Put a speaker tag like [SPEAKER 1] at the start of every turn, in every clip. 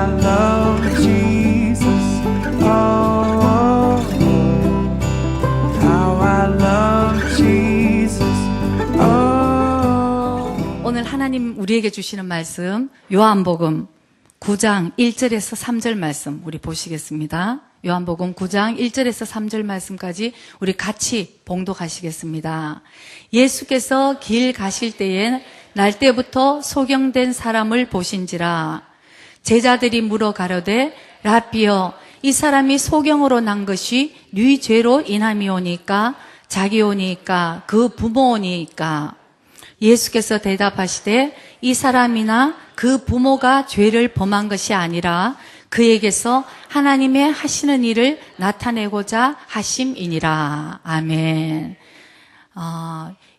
[SPEAKER 1] I love Jesus. Oh, how I love Jesus. Oh.
[SPEAKER 2] 오늘 하나님 우리에게 주시는 말씀 요한복음 9장 1절에서 3절 말씀 우리 보시겠습니다. 요한복음 9장 1절에서 3절 말씀까지 우리 같이 봉독하시겠습니다. 예수께서 길 가실 때에 날 때부터 소경된 사람을 보신지라. 제자들이 물어 가로되 라삐여 이 사람이 소경으로 난 것이 네 죄로 인함이오니까 자기오니까 그 부모오니까. 예수께서 대답하시되 이 사람이나 그 부모가 죄를 범한 것이 아니라 그에게서 하나님의 하시는 일을 나타내고자 하심이니라. 아멘.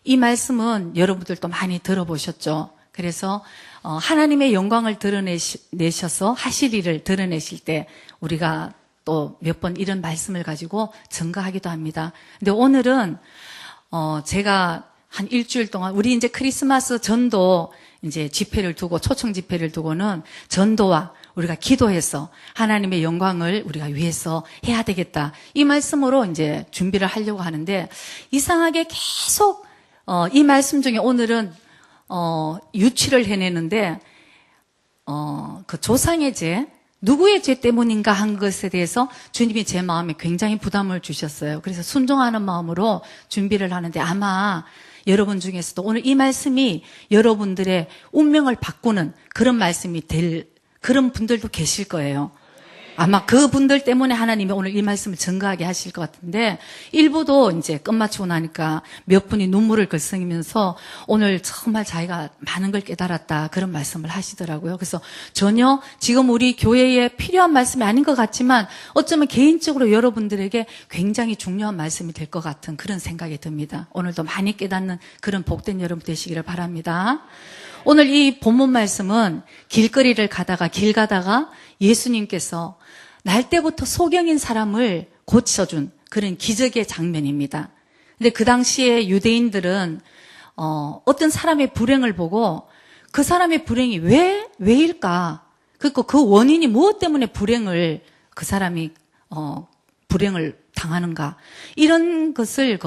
[SPEAKER 2] 이 말씀은 여러분들도 많이 들어보셨죠. 그래서 하나님의 영광을 드러내셔서 하실 일을 드러내실 때 우리가 또 몇 번 이런 말씀을 가지고 증거하기도 합니다. 근데 오늘은 제가 한 일주일 동안 우리 이제 크리스마스 전도 이제 집회를 두고 초청 집회를 두고는 전도와 우리가 기도해서 하나님의 영광을 우리가 위해서 해야 되겠다. 이 말씀으로 이제 준비를 하려고 하는데 이상하게 계속 이 말씀 중에 오늘은 유치를 해내는데 그 조상의 죄 누구의 죄 때문인가 한 것에 대해서 주님이 제 마음에 굉장히 부담을 주셨어요. 그래서 순종하는 마음으로 준비를 하는데 아마 여러분 중에서도 오늘 이 말씀이 여러분들의 운명을 바꾸는 그런 말씀이 될 그런 분들도 계실 거예요. 아마 그 분들 때문에 하나님이 오늘 이 말씀을 증거하게 하실 것 같은데 일부도 이제 끝마치고 나니까 몇 분이 눈물을 글썽이면서 오늘 정말 자기가 많은 걸 깨달았다 그런 말씀을 하시더라고요. 그래서 전혀 지금 우리 교회에 필요한 말씀이 아닌 것 같지만 어쩌면 개인적으로 여러분들에게 굉장히 중요한 말씀이 될 것 같은 그런 생각이 듭니다. 오늘도 많이 깨닫는 그런 복된 여러분 되시기를 바랍니다. 오늘 이 본문 말씀은 길거리를 가다가 길 가다가 예수님께서 날 때부터 소경인 사람을 고쳐준 그런 기적의 장면입니다. 근데 그 당시에 유대인들은 어떤 사람의 불행을 보고 그 사람의 불행이 왜일까? 그리고 그 원인이 무엇 때문에 그 사람이 불행을 당하는가? 이런 것을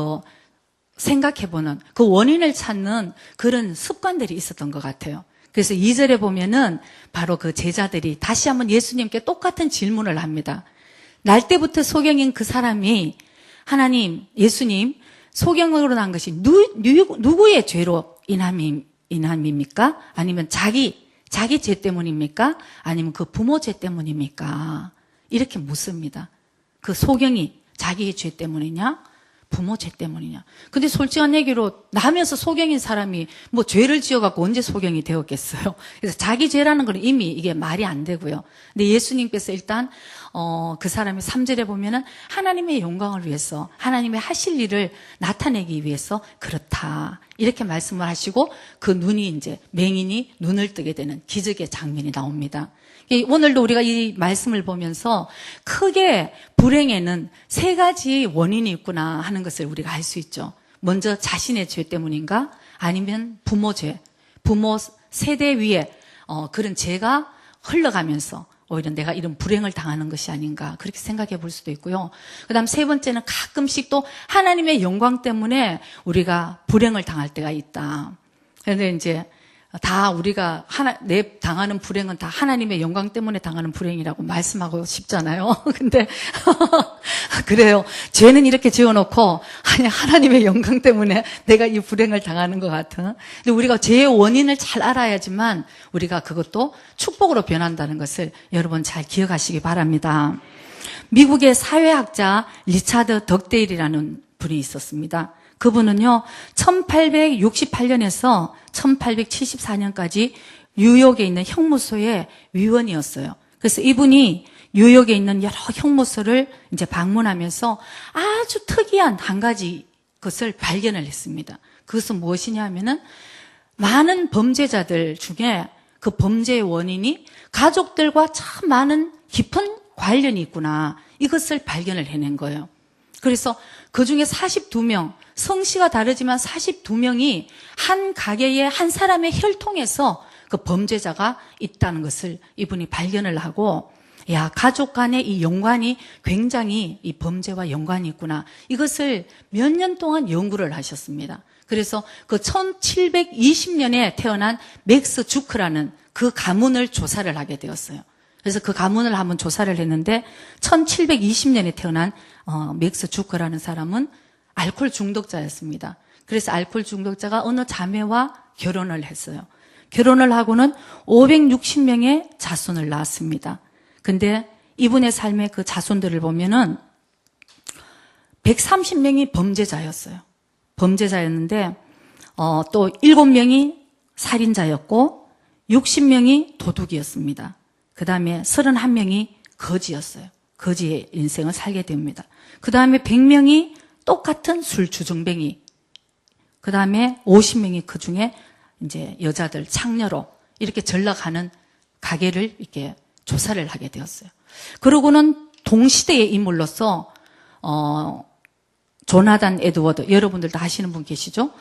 [SPEAKER 2] 생각해보는 그 원인을 찾는 그런 습관들이 있었던 것 같아요. 그래서 2절에 보면은 바로 그 제자들이 다시 한번 예수님께 똑같은 질문을 합니다. 날 때부터 소경인 그 사람이 하나님, 예수님, 소경으로 난 것이 누구의 죄로 인함입니까? 아니면 자기 죄 때문입니까? 아니면 그 부모 죄 때문입니까? 이렇게 묻습니다. 그 소경이 자기의 죄 때문이냐? 부모 죄 때문이냐. 근데 솔직한 얘기로 나면서 소경인 사람이 뭐 죄를 지어갖고 언제 소경이 되었겠어요. 그래서 자기 죄라는 건 이미 이게 말이 안 되고요. 근데 예수님께서 일단 그 사람이 3절에 보면은 하나님의 영광을 위해서 하나님의 하실 일을 나타내기 위해서 그렇다. 이렇게 말씀을 하시고 그 눈이 이제 맹인이 눈을 뜨게 되는 기적의 장면이 나옵니다. 오늘도 우리가 이 말씀을 보면서 크게 불행에는 3가지 원인이 있구나 하는 것을 우리가 알 수 있죠. 먼저 자신의 죄 때문인가? 아니면 부모 죄, 부모 세대 위에 그런 죄가 흘러가면서 오히려 내가 이런 불행을 당하는 것이 아닌가 그렇게 생각해 볼 수도 있고요. 그다음 3번째는 가끔씩 또 하나님의 영광 때문에 우리가 불행을 당할 때가 있다. 그런데 이제 다 우리가 당하는 불행은 다 하나님의 영광 때문에 당하는 불행이라고 말씀하고 싶잖아요. 근데 그래요. 죄는 이렇게 지어놓고 아니 하나님의 영광 때문에 내가 이 불행을 당하는 것 같은. 근데 우리가 죄의 원인을 잘 알아야지만 우리가 그것도 축복으로 변한다는 것을 여러분 잘 기억하시기 바랍니다. 미국의 사회학자 리차드 덕데일이라는 분이 있었습니다. 그분은요 1868년에서 1874년까지 뉴욕에 있는 형무소의 위원이었어요. 그래서 이분이 뉴욕에 있는 여러 형무소를 이제 방문하면서 아주 특이한 한 가지 것을 발견을 했습니다. 그것은 무엇이냐 하면은 많은 범죄자들 중에 그 범죄의 원인이 가족들과 참 많은 깊은 관련이 있구나. 이것을 발견을 해낸 거예요. 그래서 그 중에 42명, 성씨가 다르지만 42명이 한 가게의 한 사람의 혈통에서 그 범죄자가 있다는 것을 이분이 발견을 하고, 야, 가족 간의 이 연관이 굉장히 이 범죄와 연관이 있구나. 이것을 몇 년 동안 연구를 하셨습니다. 그래서 그 1720년에 태어난 맥스 주크라는 그 가문을 조사를 하게 되었어요. 그래서 그 가문을 한번 조사를 했는데 1720년에 태어난 맥스 주크라는 사람은 알코올 중독자였습니다. 그래서 알코올 중독자가 어느 자매와 결혼을 했어요. 결혼을 하고는 560명의 자손을 낳았습니다. 근데 이분의 삶의 그 자손들을 보면은 130명이 범죄자였어요. 범죄자였는데 또 7명이 살인자였고 60명이 도둑이었습니다. 그 다음에 31명이 거지였어요. 거지의 인생을 살게 됩니다. 그 다음에 100명이 똑같은 술 주정뱅이. 그 다음에 50명이 그 중에 이제 여자들 창녀로 이렇게 전락하는 가게를 이렇게 조사를 하게 되었어요. 그러고는 동시대의 인물로서 조나단 에드워드, 여러분들도 아시는 분 계시죠?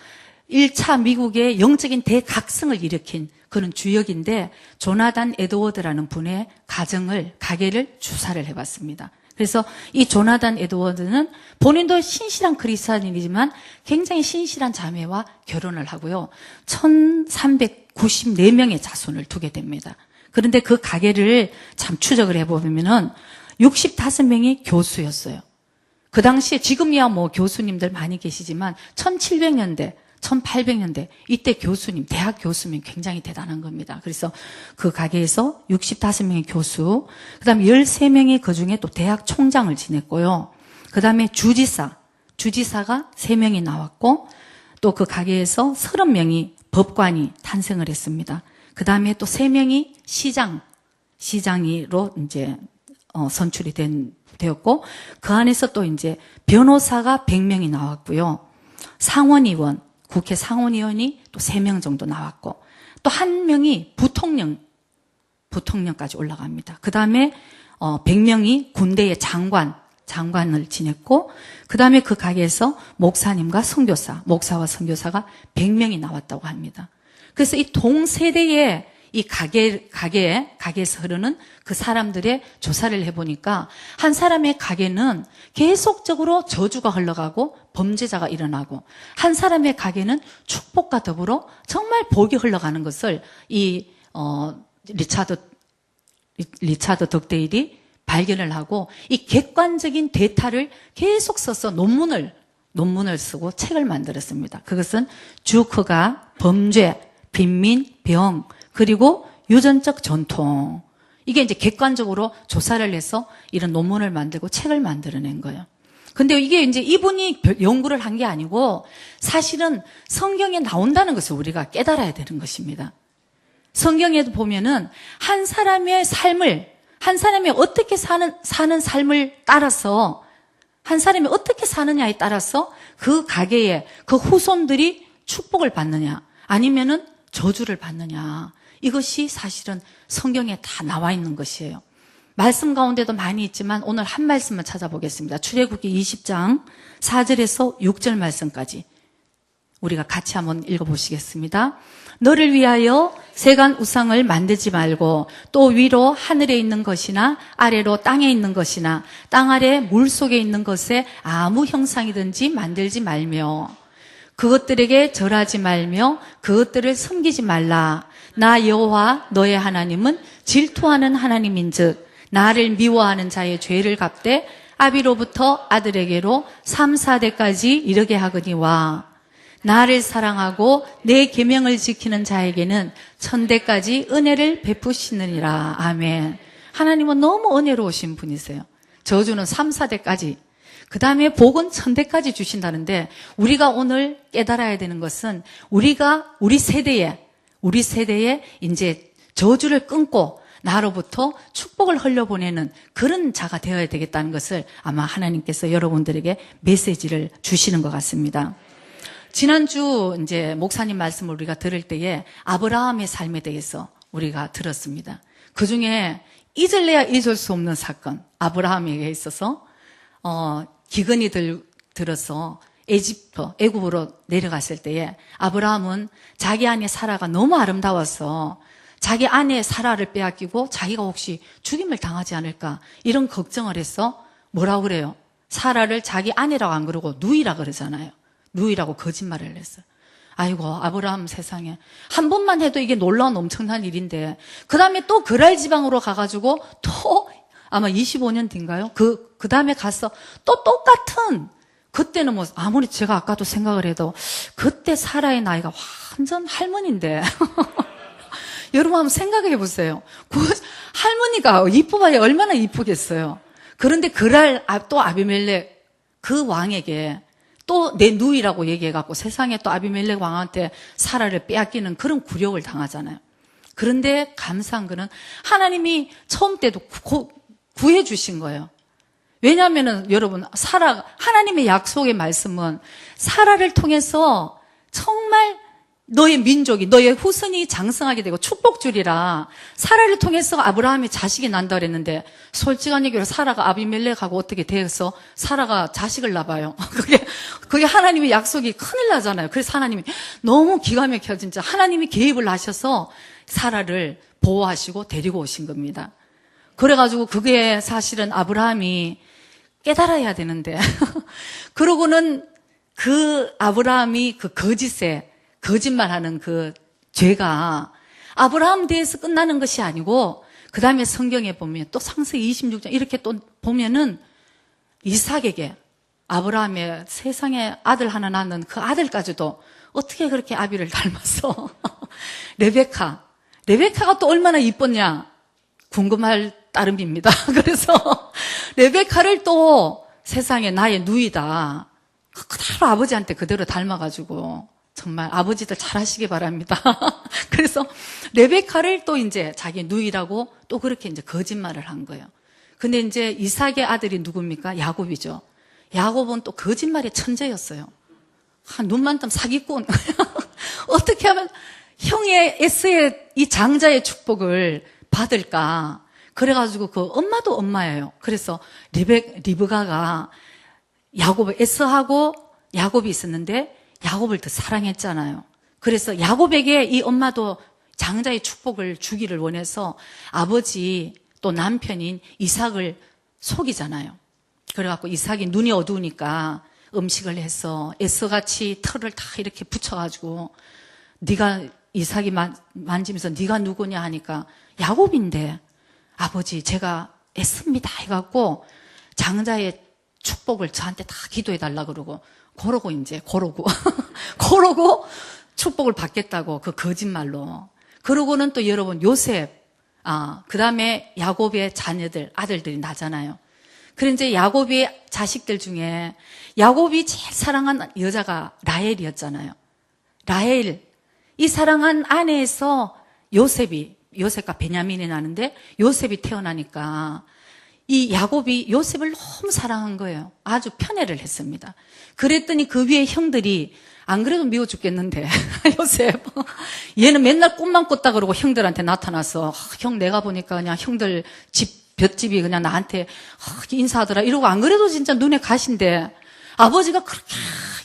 [SPEAKER 2] 1차 미국의 영적인 대각성을 일으킨 그런 주역인데 조나단 에드워드라는 분의 가게를 주사를 해봤습니다. 그래서 이 조나단 에드워드는 본인도 신실한 그리스도인이지만 굉장히 신실한 자매와 결혼을 하고요. 1394명의 자손을 두게 됩니다. 그런데 그 가게를 참 추적을 해보면은 65명이 교수였어요. 그 당시에 지금이야 뭐 교수님들 많이 계시지만 1700년대, 1800년대 이때 교수님, 대학 교수님 굉장히 대단한 겁니다. 그래서 그 가게에서 65명의 교수, 그 다음에 13명이 그 중에 또 대학 총장을 지냈고요. 그 다음에 주지사가 3명이 나왔고 또 그 가게에서 30명이 법관이 탄생을 했습니다. 그 다음에 또 3명이 시장으로 이제 선출이 되었고 그 안에서 또 이제 변호사가 100명이 나왔고요. 상원의원, 국회 상원의원이 또 3명 정도 나왔고 또 1명이 부통령까지 올라갑니다. 그 다음에 100명이 군대의 장관을 지냈고 그 다음에 그 가게에서 목사님과 목사와 선교사가 100명이 나왔다고 합니다. 그래서 이 동세대의 이 가게에서 흐르는 그 사람들의 조사를 해보니까 한 사람의 가게는 계속적으로 저주가 흘러가고 범죄자가 일어나고 한 사람의 가게는 축복과 더불어 정말 복이 흘러가는 것을 이 리차드 덕데일이 발견을 하고 이 객관적인 데이터를 계속 써서 논문을 쓰고 책을 만들었습니다. 그것은 주크가 범죄, 빈민, 병, 그리고 유전적 전통. 이게 이제 객관적으로 조사를 해서 이런 논문을 만들고 책을 만들어낸 거예요. 근데 이게 이제 이분이 연구를 한 게 아니고 사실은 성경에 나온다는 것을 우리가 깨달아야 되는 것입니다. 성경에도 보면은 한 사람의 삶을, 한 사람이 어떻게 사는 삶을 따라서 한 사람이 어떻게 사느냐에 따라서 그 가게에 그 후손들이 축복을 받느냐 아니면은 저주를 받느냐. 이것이 사실은 성경에 다 나와 있는 것이에요. 말씀 가운데도 많이 있지만 오늘 한 말씀만 찾아보겠습니다. 출애굽기 20장 4절에서 6절 말씀까지 우리가 같이 한번 읽어보시겠습니다. 너를 위하여 세간 우상을 만들지 말고 또 위로 하늘에 있는 것이나 아래로 땅에 있는 것이나 땅 아래 물속에 있는 것에 아무 형상이든지 만들지 말며 그것들에게 절하지 말며 그것들을 섬기지 말라. 나 여호와 너의 하나님은 질투하는 하나님인즉 나를 미워하는 자의 죄를 갚되 아비로부터 아들에게로 3, 4대까지 이르게 하거니와 나를 사랑하고 내 계명을 지키는 자에게는 1000대까지 은혜를 베푸시느니라. 아멘. 하나님은 너무 은혜로우신 분이세요. 저주는 3, 4대까지 그 다음에 복은 1000대까지 주신다는데 우리가 오늘 깨달아야 되는 것은 우리 세대에 이제 저주를 끊고 나로부터 축복을 흘려보내는 그런 자가 되어야 되겠다는 것을 아마 하나님께서 여러분들에게 메시지를 주시는 것 같습니다. 지난주 이제 목사님 말씀을 우리가 들을 때에 아브라함의 삶에 대해서 우리가 들었습니다. 그 중에 잊을래야 잊을 수 없는 사건, 아브라함에게 있어서 기근이 들어서 애굽으로 내려갔을 때에 아브라함은 자기 아내 사라가 너무 아름다워서 자기 아내 사라를 빼앗기고 자기가 혹시 죽임을 당하지 않을까 이런 걱정을 해서 뭐라고 그래요? 사라를 자기 아내라고 안 그러고 누이라 그러잖아요. 누이라고 거짓말을 했어요. 아이고 아브라함 세상에 한 번만 해도 이게 놀라운 엄청난 일인데 그 다음에 또 그랄 지방으로 가가지고 또 아마 25년 뒤인가요? 그 다음에 가서 또 똑같은 그때는 뭐 아무리 제가 아까도 생각을 해도 그때 사라의 나이가 완전 할머니인데 여러분 한번 생각해 보세요. 그 할머니가 이뻐봐야 얼마나 이쁘겠어요. 그런데 그랄 또 아비멜렉 그 왕에게 또 내 누이라고 얘기해갖고 세상에 또 아비멜렉 왕한테 사라를 빼앗기는 그런 굴욕을 당하잖아요. 그런데 감사한 거는 하나님이 처음 때도 구해주신 거예요. 왜냐하면은 여러분 하나님의 약속의 말씀은 사라를 통해서 정말 너의 민족이 너의 후손이 장성하게 되고 축복 주리라. 사라를 통해서 아브라함의 자식이 난다 그랬는데 솔직한 얘기로 사라가 아비멜렉하고 어떻게 돼서 사라가 자식을 낳아요. 그게 하나님의 약속이 큰일 나잖아요. 그래서 하나님이 너무 기가 막혀 진짜 하나님이 개입을 하셔서 사라를 보호하시고 데리고 오신 겁니다. 그래가지고 그게 사실은 아브라함이 깨달아야 되는데 그러고는 그 아브라함이 그 거짓말하는 그 죄가 아브라함 대해서 끝나는 것이 아니고 그 다음에 성경에 보면 또 창세기 26장 이렇게 또 보면은 이삭에게 아브라함의 세상에 아들 하나 낳는 그 아들까지도 어떻게 그렇게 아비를 닮았어. 레베카가 또 얼마나 이뻤냐 궁금할 따름입니다. 그래서 레베카를 또 세상에 나의 누이다 그대로 아버지한테 그대로 닮아가지고 정말 아버지들 잘하시기 바랍니다. 그래서 레베카를 또 이제 자기 누이라고 또 그렇게 이제 거짓말을 한 거예요. 근데 이제 이삭의 아들이 누굽니까? 야곱이죠. 야곱은 또 거짓말의 천재였어요. 눈만 뜨면 사기꾼. 어떻게 하면 형의 에스의 이 장자의 축복을 받을까? 그래가지고 그 엄마도 엄마예요. 그래서 리브가가 에스하고 야곱이 있었는데 야곱을 더 사랑했잖아요. 그래서 야곱에게 이 엄마도 장자의 축복을 주기를 원해서 아버지 또 남편인 이삭을 속이잖아요. 그래갖고 이삭이 눈이 어두우니까 음식을 해서 에스같이 털을 다 이렇게 붙여가지고 이삭이 만지면서 네가 누구냐 하니까 야곱인데 아버지 제가 에스입니다 해갖고 장자의 축복을 저한테 다 기도해달라 그러고 고르고 축복을 받겠다고 그 거짓말로. 그러고는 또 여러분 요셉, 그 다음에 야곱의 자녀들, 아들들이 나잖아요. 그래서 이제 야곱의 자식들 중에 야곱이 제일 사랑한 여자가 라헬이었잖아요. 라헬, 이 사랑한 아내에서 요셉과 베냐민이 나는데 요셉이 태어나니까 이 야곱이 요셉을 너무 사랑한 거예요. 아주 편애를 했습니다. 그랬더니 그 위에 형들이 안 그래도 미워 죽겠는데 요셉 얘는 맨날 꿈만 꿨다 그러고 형들한테 나타나서 형 내가 보니까 그냥 형들 볏집이 그냥 나한테 인사하더라 이러고 안 그래도 진짜 눈에 가신데 아버지가 그렇게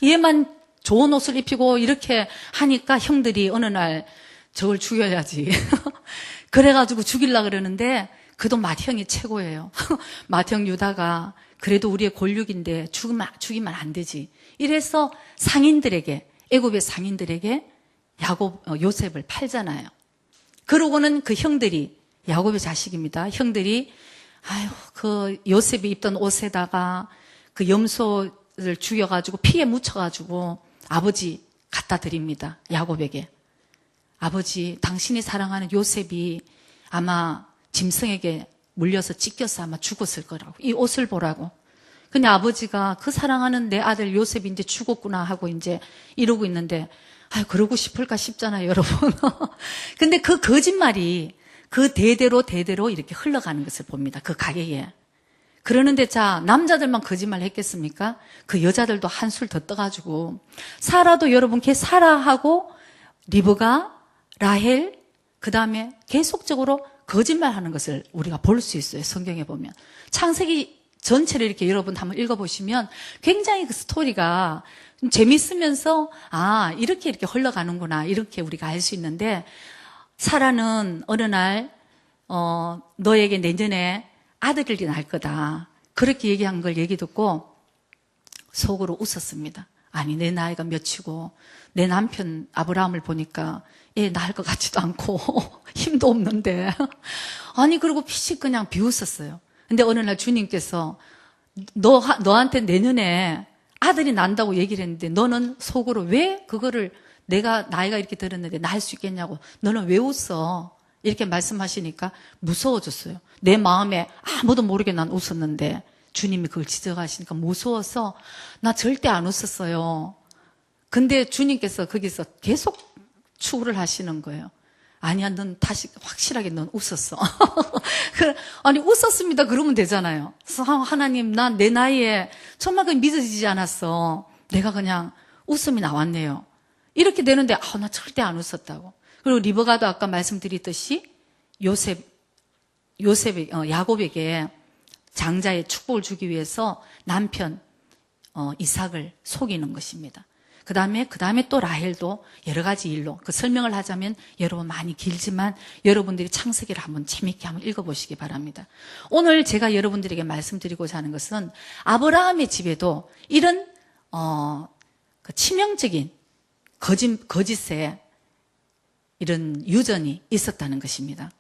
[SPEAKER 2] 얘만 좋은 옷을 입히고 이렇게 하니까 형들이 어느 날 저걸 죽여야지 그래가지고 죽이려고 그러는데 그도 맏형이 최고예요. 맏형 유다가 그래도 우리의 골육인데 죽이면 안 되지. 이래서 애굽의 상인들에게 요셉을 팔잖아요. 그러고는 그 형들이 야곱의 자식입니다. 형들이 그 요셉이 입던 옷에다가 그 염소를 죽여가지고 피에 묻혀가지고 아버지 갖다 드립니다. 야곱에게. 아버지 당신이 사랑하는 요셉이 아마 짐승에게 물려서 찢겨서 아마 죽었을 거라고. 이 옷을 보라고. 근데 아버지가 그 사랑하는 내 아들 요셉이 이제 죽었구나 하고 이제 이러고 있는데, 그러고 싶을까 싶잖아요, 여러분. 근데 그 거짓말이 그 대대로 이렇게 흘러가는 것을 봅니다. 그 가게에. 그러는데 남자들만 거짓말 했겠습니까? 그 여자들도 한술 더 떠가지고. 사라도 여러분, 걔 사라하고 리브가, 라헬, 그 다음에 계속적으로 거짓말하는 것을 우리가 볼 수 있어요. 성경에 보면. 창세기 전체를 이렇게 여러분 한번 읽어보시면 굉장히 그 스토리가 재밌으면서 이렇게 흘러가는구나 이렇게 우리가 알 수 있는데 사라는 어느 날 너에게 내년에 아들이 날 거다 그렇게 얘기한 걸 얘기 듣고 속으로 웃었습니다. 아니 내 나이가 몇이고 내 남편 아브라함을 보니까 애 낳을 것 같지도 않고 힘도 없는데 아니 그리고 피식 그냥 비웃었어요. 근데 어느 날 주님께서 너한테 내년에 아들이 난다고 얘기를 했는데 너는 속으로 왜 그거를 내가 나이가 이렇게 들었는데 낳을 수 있겠냐고 너는 왜 웃어? 이렇게 말씀하시니까 무서워졌어요. 내 마음에 아무도 모르게 난 웃었는데 주님이 그걸 지적하시니까 무서워서 나 절대 안 웃었어요. 근데 주님께서 거기서 계속 추구를 하시는 거예요. 아니야, 넌 다시 확실하게 넌 웃었어. 아니 웃었습니다. 그러면 되잖아요. 하나님, 난 내 나이에 정말 그 믿어지지 않았어. 내가 그냥 웃음이 나왔네요. 이렇게 되는데 나 절대 안 웃었다고. 그리고 리버가도 아까 말씀드렸듯이 야곱에게 장자의 축복을 주기 위해서 남편 이삭을 속이는 것입니다. 그 다음에 또 라헬도 여러 가지 일로 그 설명을 하자면 여러분 많이 길지만 여러분들이 창세기를 한번 재미있게 한번 읽어보시기 바랍니다. 오늘 제가 여러분들에게 말씀드리고자 하는 것은 아브라함의 집에도 이런 그 치명적인 거짓에 이런 유전이 있었다는 것입니다.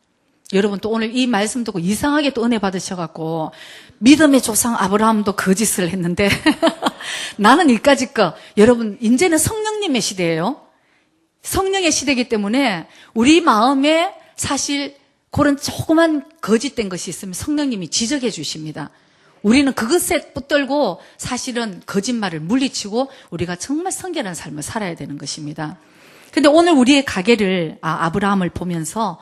[SPEAKER 2] 여러분 또 오늘 이 말씀 듣고 이상하게 또 은혜 받으셔갖고 믿음의 조상 아브라함도 거짓을 했는데 나는 이까짓 거 여러분 이제는 성령님의 시대예요. 성령의 시대이기 때문에 우리 마음에 사실 그런 조그만 거짓된 것이 있으면 성령님이 지적해 주십니다. 우리는 그것에 붙들고 사실은 거짓말을 물리치고 우리가 정말 성결한 삶을 살아야 되는 것입니다. 근데 오늘 우리의 가게를 아브라함을 보면서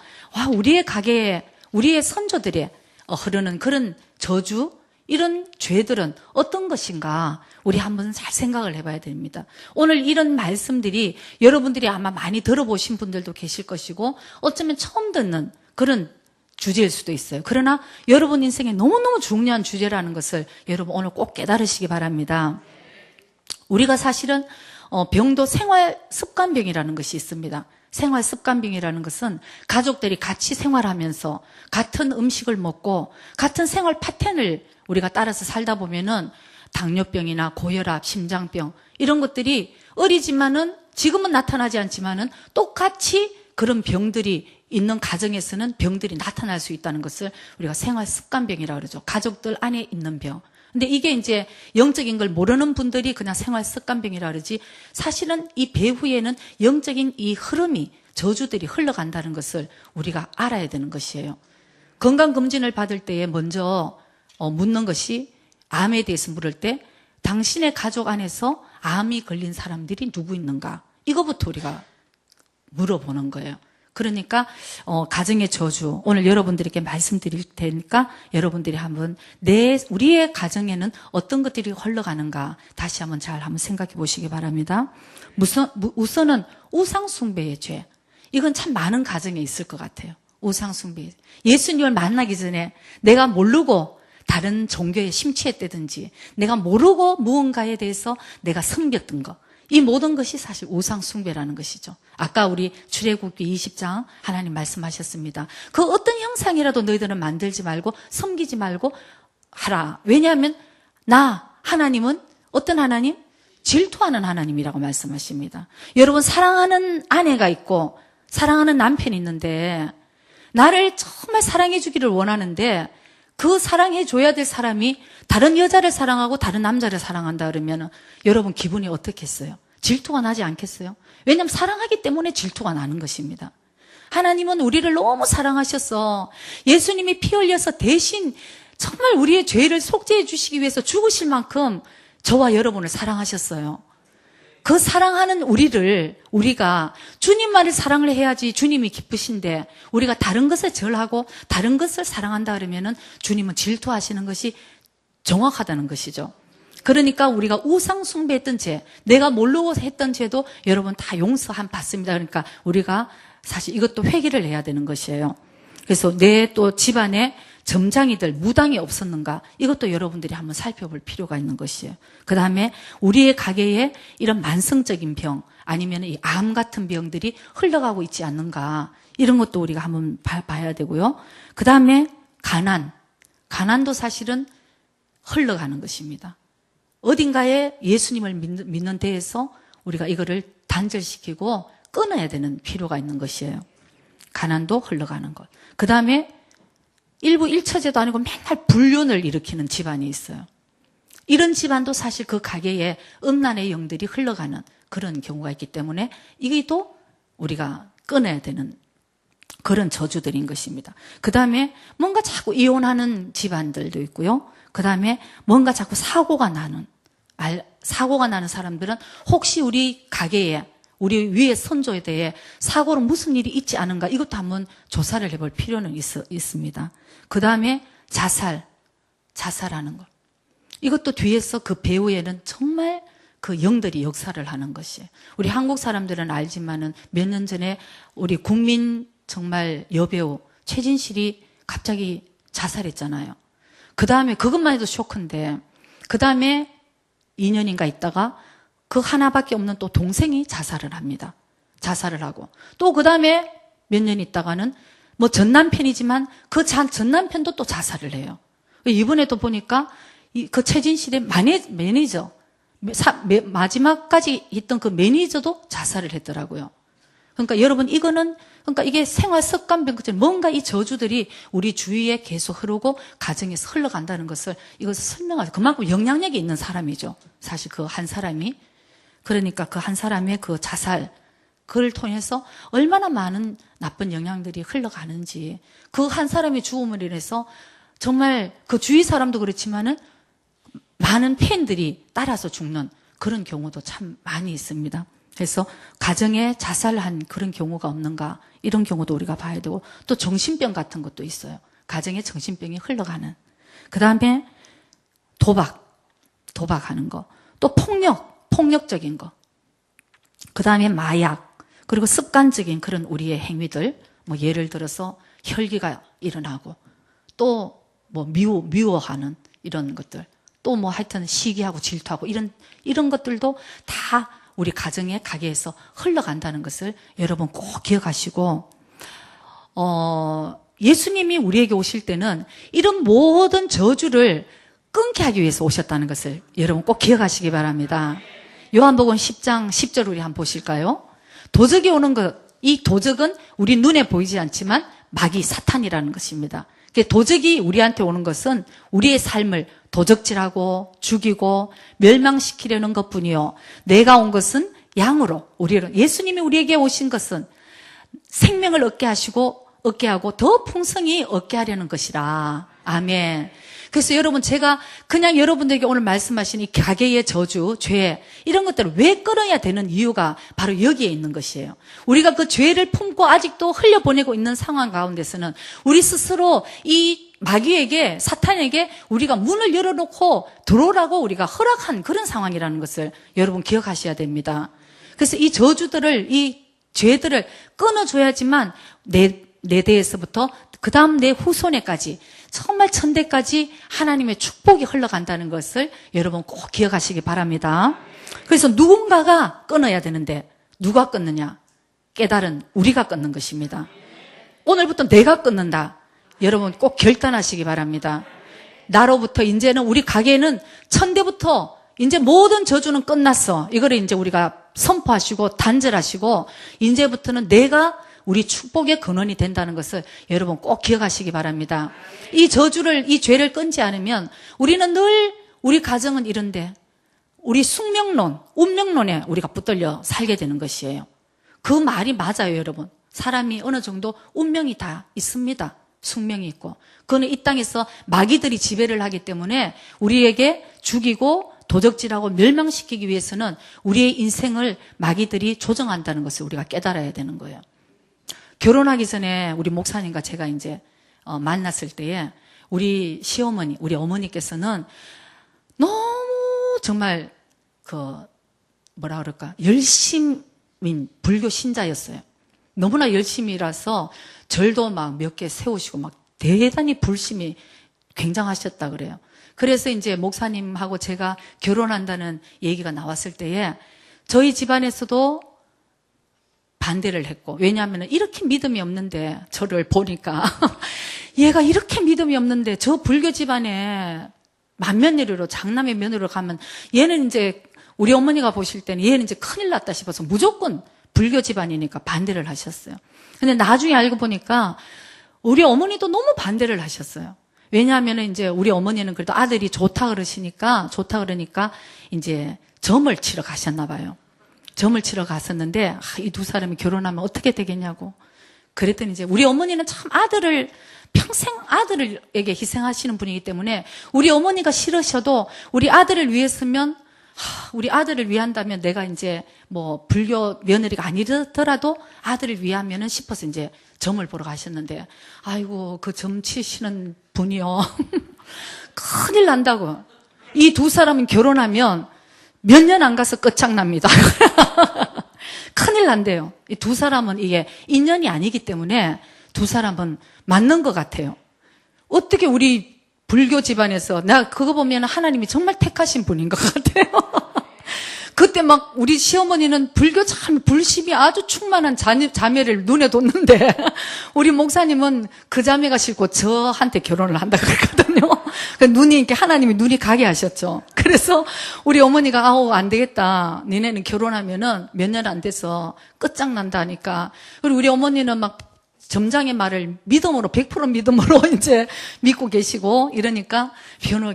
[SPEAKER 2] 우리의 가게에 우리의 선조들의 흐르는 그런 저주 이런 죄들은 어떤 것인가 우리 한번 잘 생각을 해봐야 됩니다. 오늘 이런 말씀들이 여러분들이 아마 많이 들어보신 분들도 계실 것이고 어쩌면 처음 듣는 그런 주제일 수도 있어요. 그러나 여러분 인생에 너무너무 중요한 주제라는 것을 여러분 오늘 꼭 깨달으시기 바랍니다. 우리가 사실은 병도 생활 습관병이라는 것이 있습니다. 생활 습관병이라는 것은 가족들이 같이 생활하면서 같은 음식을 먹고 같은 생활 패턴을 우리가 따라서 살다 보면은 당뇨병이나 고혈압, 심장병 이런 것들이 어리지만은 지금은 나타나지 않지만은 똑같이 그런 병들이 있는 가정에서는 병들이 나타날 수 있다는 것을 우리가 생활 습관병이라고 그러죠. 가족들 안에 있는 병. 근데 이게 이제 영적인 걸 모르는 분들이 그냥 생활 습관병이라 그러지 사실은 이 배후에는 영적인 이 흐름이 저주들이 흘러간다는 것을 우리가 알아야 되는 것이에요. 건강검진을 받을 때에 먼저 묻는 것이 암에 대해서 물을 때 당신의 가족 안에서 암이 걸린 사람들이 누구 있는가 이거부터 우리가 물어보는 거예요. 그러니까 가정의 저주 오늘 여러분들에게 말씀드릴 테니까 여러분들이 한번 우리의 가정에는 어떤 것들이 흘러가는가 다시 한번 잘 한번 생각해 보시기 바랍니다. 우선은 우상 숭배의 죄. 이건 참 많은 가정에 있을 것 같아요. 우상 숭배. 예수님을 만나기 전에 내가 모르고 다른 종교에 심취했다든지 내가 모르고 무언가에 대해서 내가 섬겼던 거. 이 모든 것이 사실 우상 숭배라는 것이죠. 아까 우리 출애굽기 20장 하나님 말씀하셨습니다. 그 어떤 형상이라도 너희들은 만들지 말고 섬기지 말고 하라. 왜냐하면 하나님은 어떤 하나님? 질투하는 하나님이라고 말씀하십니다. 여러분 사랑하는 아내가 있고 사랑하는 남편이 있는데 나를 정말 사랑해 주기를 원하는데 그 사랑해 줘야 될 사람이 다른 여자를 사랑하고 다른 남자를 사랑한다 그러면 여러분 기분이 어떻겠어요? 질투가 나지 않겠어요? 왜냐하면 사랑하기 때문에 질투가 나는 것입니다. 하나님은 우리를 너무 사랑하셔서 예수님이 피 흘려서 대신 정말 우리의 죄를 속죄해 주시기 위해서 죽으실 만큼 저와 여러분을 사랑하셨어요. 그 사랑하는 우리가 주님만을 사랑을 해야지 주님이 기쁘신데 우리가 다른 것을 절하고 다른 것을 사랑한다 그러면은 주님은 질투하시는 것이 정확하다는 것이죠. 그러니까 우리가 우상 숭배했던 죄, 내가 모르고 했던 죄도 여러분 다 용서함 받습니다. 그러니까 우리가 사실 이것도 회개를 해야 되는 것이에요. 그래서 내 또 집안에 점장이들 무당이 없었는가? 이것도 여러분들이 한번 살펴볼 필요가 있는 것이에요. 그 다음에 우리의 가게에 이런 만성적인 병 아니면 이 암 같은 병들이 흘러가고 있지 않는가? 이런 것도 우리가 한번 봐야 되고요. 그 다음에 가난도 사실은 흘러가는 것입니다. 어딘가에 예수님을 믿는 데에서 우리가 이거를 단절시키고 끊어야 되는 필요가 있는 것이에요. 가난도 흘러가는 것. 그 다음에 일부 일처제도 아니고 맨날 불륜을 일으키는 집안이 있어요. 이런 집안도 사실 그 가게에 음란의 영들이 흘러가는 그런 경우가 있기 때문에 이게도 우리가 끊어야 되는 그런 저주들인 것입니다. 그 다음에 뭔가 자꾸 이혼하는 집안들도 있고요. 그 다음에 뭔가 자꾸 사고가 나는 사람들은 혹시 우리 가게에 우리 위에 선조에 대해 사고로 무슨 일이 있지 않은가 이것도 한번 조사를 해볼 필요는 있습니다. 그 다음에 자살하는 것. 이것도 뒤에서 그 배후에는 정말 그 영들이 역사를 하는 것이에요. 우리 한국 사람들은 알지만은 몇 년 전에 우리 국민 정말 여배우 최진실이 갑자기 자살했잖아요. 그 다음에 그것만 해도 쇼크인데 그 다음에 2년인가 있다가 그 하나밖에 없는 또 동생이 자살을 합니다. 자살을 하고 또 그 다음에 몇 년 있다가는 뭐 전남편이지만 그 전남편도 또 자살을 해요. 이번에도 보니까 그 최진실의 매니저 마지막까지 있던 그 매니저도 자살을 했더라고요. 그러니까 여러분 그러니까 이게 생활 습관병처럼 뭔가 이 저주들이 우리 주위에 계속 흐르고 가정에서 흘러간다는 것을 이것을 설명하죠. 그만큼 영향력이 있는 사람이죠. 사실 그 한 사람이. 그러니까 그 한 사람의 그 자살 그를 통해서 얼마나 많은 나쁜 영향들이 흘러가는지 그 한 사람의 죽음을 인해서 정말 그 주위 사람도 그렇지만은 많은 팬들이 따라서 죽는 그런 경우도 참 많이 있습니다. 그래서 가정에 자살한 그런 경우가 없는가 이런 경우도 우리가 봐야 되고 또 정신병 같은 것도 있어요. 가정에 정신병이 흘러가는. 그 다음에 도박하는 거. 또 폭력적인 거. 그 다음에 마약. 그리고 습관적인 그런 우리의 행위들. 뭐 예를 들어서 혈기가 일어나고 또 뭐 미워하는 이런 것들. 또 뭐 하여튼 시기하고 질투하고 이런 것들도 다 우리 가게에서 흘러간다는 것을 여러분 꼭 기억하시고, 예수님이 우리에게 오실 때는 이런 모든 저주를 끊게 하기 위해서 오셨다는 것을 여러분 꼭 기억하시기 바랍니다. 요한복음 10장 10절 우리 한번 보실까요? 도적이 오는 것, 이 도적은 우리 눈에 보이지 않지만 마귀 사탄이라는 것입니다. 도적이 우리한테 오는 것은 우리의 삶을 도적질하고 죽이고 멸망시키려는 것뿐이요. 내가 온 것은 양으로 예수님이 우리에게 오신 것은 생명을 얻게 하고 더 풍성히 얻게 하려는 것이라. 아멘. 그래서 여러분 제가 그냥 여러분들에게 오늘 말씀하신 이 가게의 저주, 죄 이런 것들을 왜 끊어야 되는 이유가 바로 여기에 있는 것이에요. 우리가 그 죄를 품고 아직도 흘려보내고 있는 상황 가운데서는 우리 스스로 이 마귀에게 사탄에게 우리가 문을 열어놓고 들어오라고 우리가 허락한 그런 상황이라는 것을 여러분 기억하셔야 됩니다. 그래서 이 저주들을 이 죄들을 끊어줘야지만 내 대에서부터 그 다음 내 후손에까지 정말 천대까지 하나님의 축복이 흘러간다는 것을 여러분 꼭 기억하시기 바랍니다. 그래서 누군가가 끊어야 되는데 누가 끊느냐? 깨달은 우리가 끊는 것입니다. 오늘부터 내가 끊는다. 여러분 꼭 결단하시기 바랍니다. 나로부터 이제는 우리 가게는 천대부터 이제 모든 저주는 끝났어. 이거를 이제 우리가 선포하시고 단절하시고 이제부터는 내가 우리 축복의 근원이 된다는 것을 여러분 꼭 기억하시기 바랍니다. 이 죄를 끊지 않으면 우리는 늘 우리 가정은 이런데 우리 운명론에 우리가 붙들려 살게 되는 것이에요. 그 말이 맞아요, 여러분. 사람이 어느 정도 운명이 다 있습니다. 숙명이 있고. 그거는 이 땅에서 마귀들이 지배를 하기 때문에 우리에게 죽이고 도적질하고 멸망시키기 위해서는 우리의 인생을 마귀들이 조정한다는 것을 우리가 깨달아야 되는 거예요. 결혼하기 전에 우리 목사님과 제가 이제 만났을 때에 우리 시어머니, 우리 어머니께서는 너무 정말 열심인 불교 신자였어요. 너무나 열심이라서 절도 막 몇 개 세우시고 막 대단히 불심이 굉장하셨다 그래요. 그래서 이제 목사님하고 제가 결혼한다는 얘기가 나왔을 때에 저희 집안에서도 반대를 했고, 왜냐하면 이렇게 믿음이 없는데, 저를 보니까 얘가 이렇게 믿음이 없는데 저 불교 집안에 맏며느리로, 장남의 며느리로 가면 얘는 이제 우리 어머니가 보실 때는 얘는 이제 큰일 났다 싶어서 무조건 불교 집안이니까 반대를 하셨어요. 근데 나중에 알고 보니까 우리 어머니도 너무 반대를 하셨어요. 왜냐하면 이제 우리 어머니는 그래도 아들이 좋다 그러니까 이제 점을 치러 가셨나 봐요. 점을 치러 갔었는데, 이 두 사람이 결혼하면 어떻게 되겠냐고. 그랬더니 이제 우리 어머니는 참 평생 아들에게 희생하시는 분이기 때문에 우리 어머니가 싫으셔도 우리 아들을 위했으면, 우리 아들을 위한다면 내가 이제 뭐 불교 며느리가 아니더라도 아들을 위하면은 싶어서 이제 점을 보러 가셨는데, 아이고, 그 점 치시는 분이요. 큰일 난다고. 이 두 사람은 결혼하면 몇 년 안 가서 끝장납니다. 큰일 난대요. 이 두 사람은 이게 인연이 아니기 때문에 두 사람은 맞는 것 같아요. 어떻게 우리 불교 집안에서, 나 그거 보면 하나님이 정말 택하신 분인 것 같아요. 그때 막 우리 시어머니는 불교 참 불심이 아주 충만한 자매를 눈에 뒀는데 우리 목사님은 그 자매가 싫고 저한테 결혼을 한다 그랬거든요. 눈이 이렇게 하나님이 눈이 가게 하셨죠. 그래서 우리 어머니가 아우 안 되겠다. 니네는 결혼하면은 몇 년 안 돼서 끝장난다 하니까, 그리고 우리 어머니는 막 점장의 말을 믿음으로 100% 믿음으로 이제 믿고 계시고 이러니까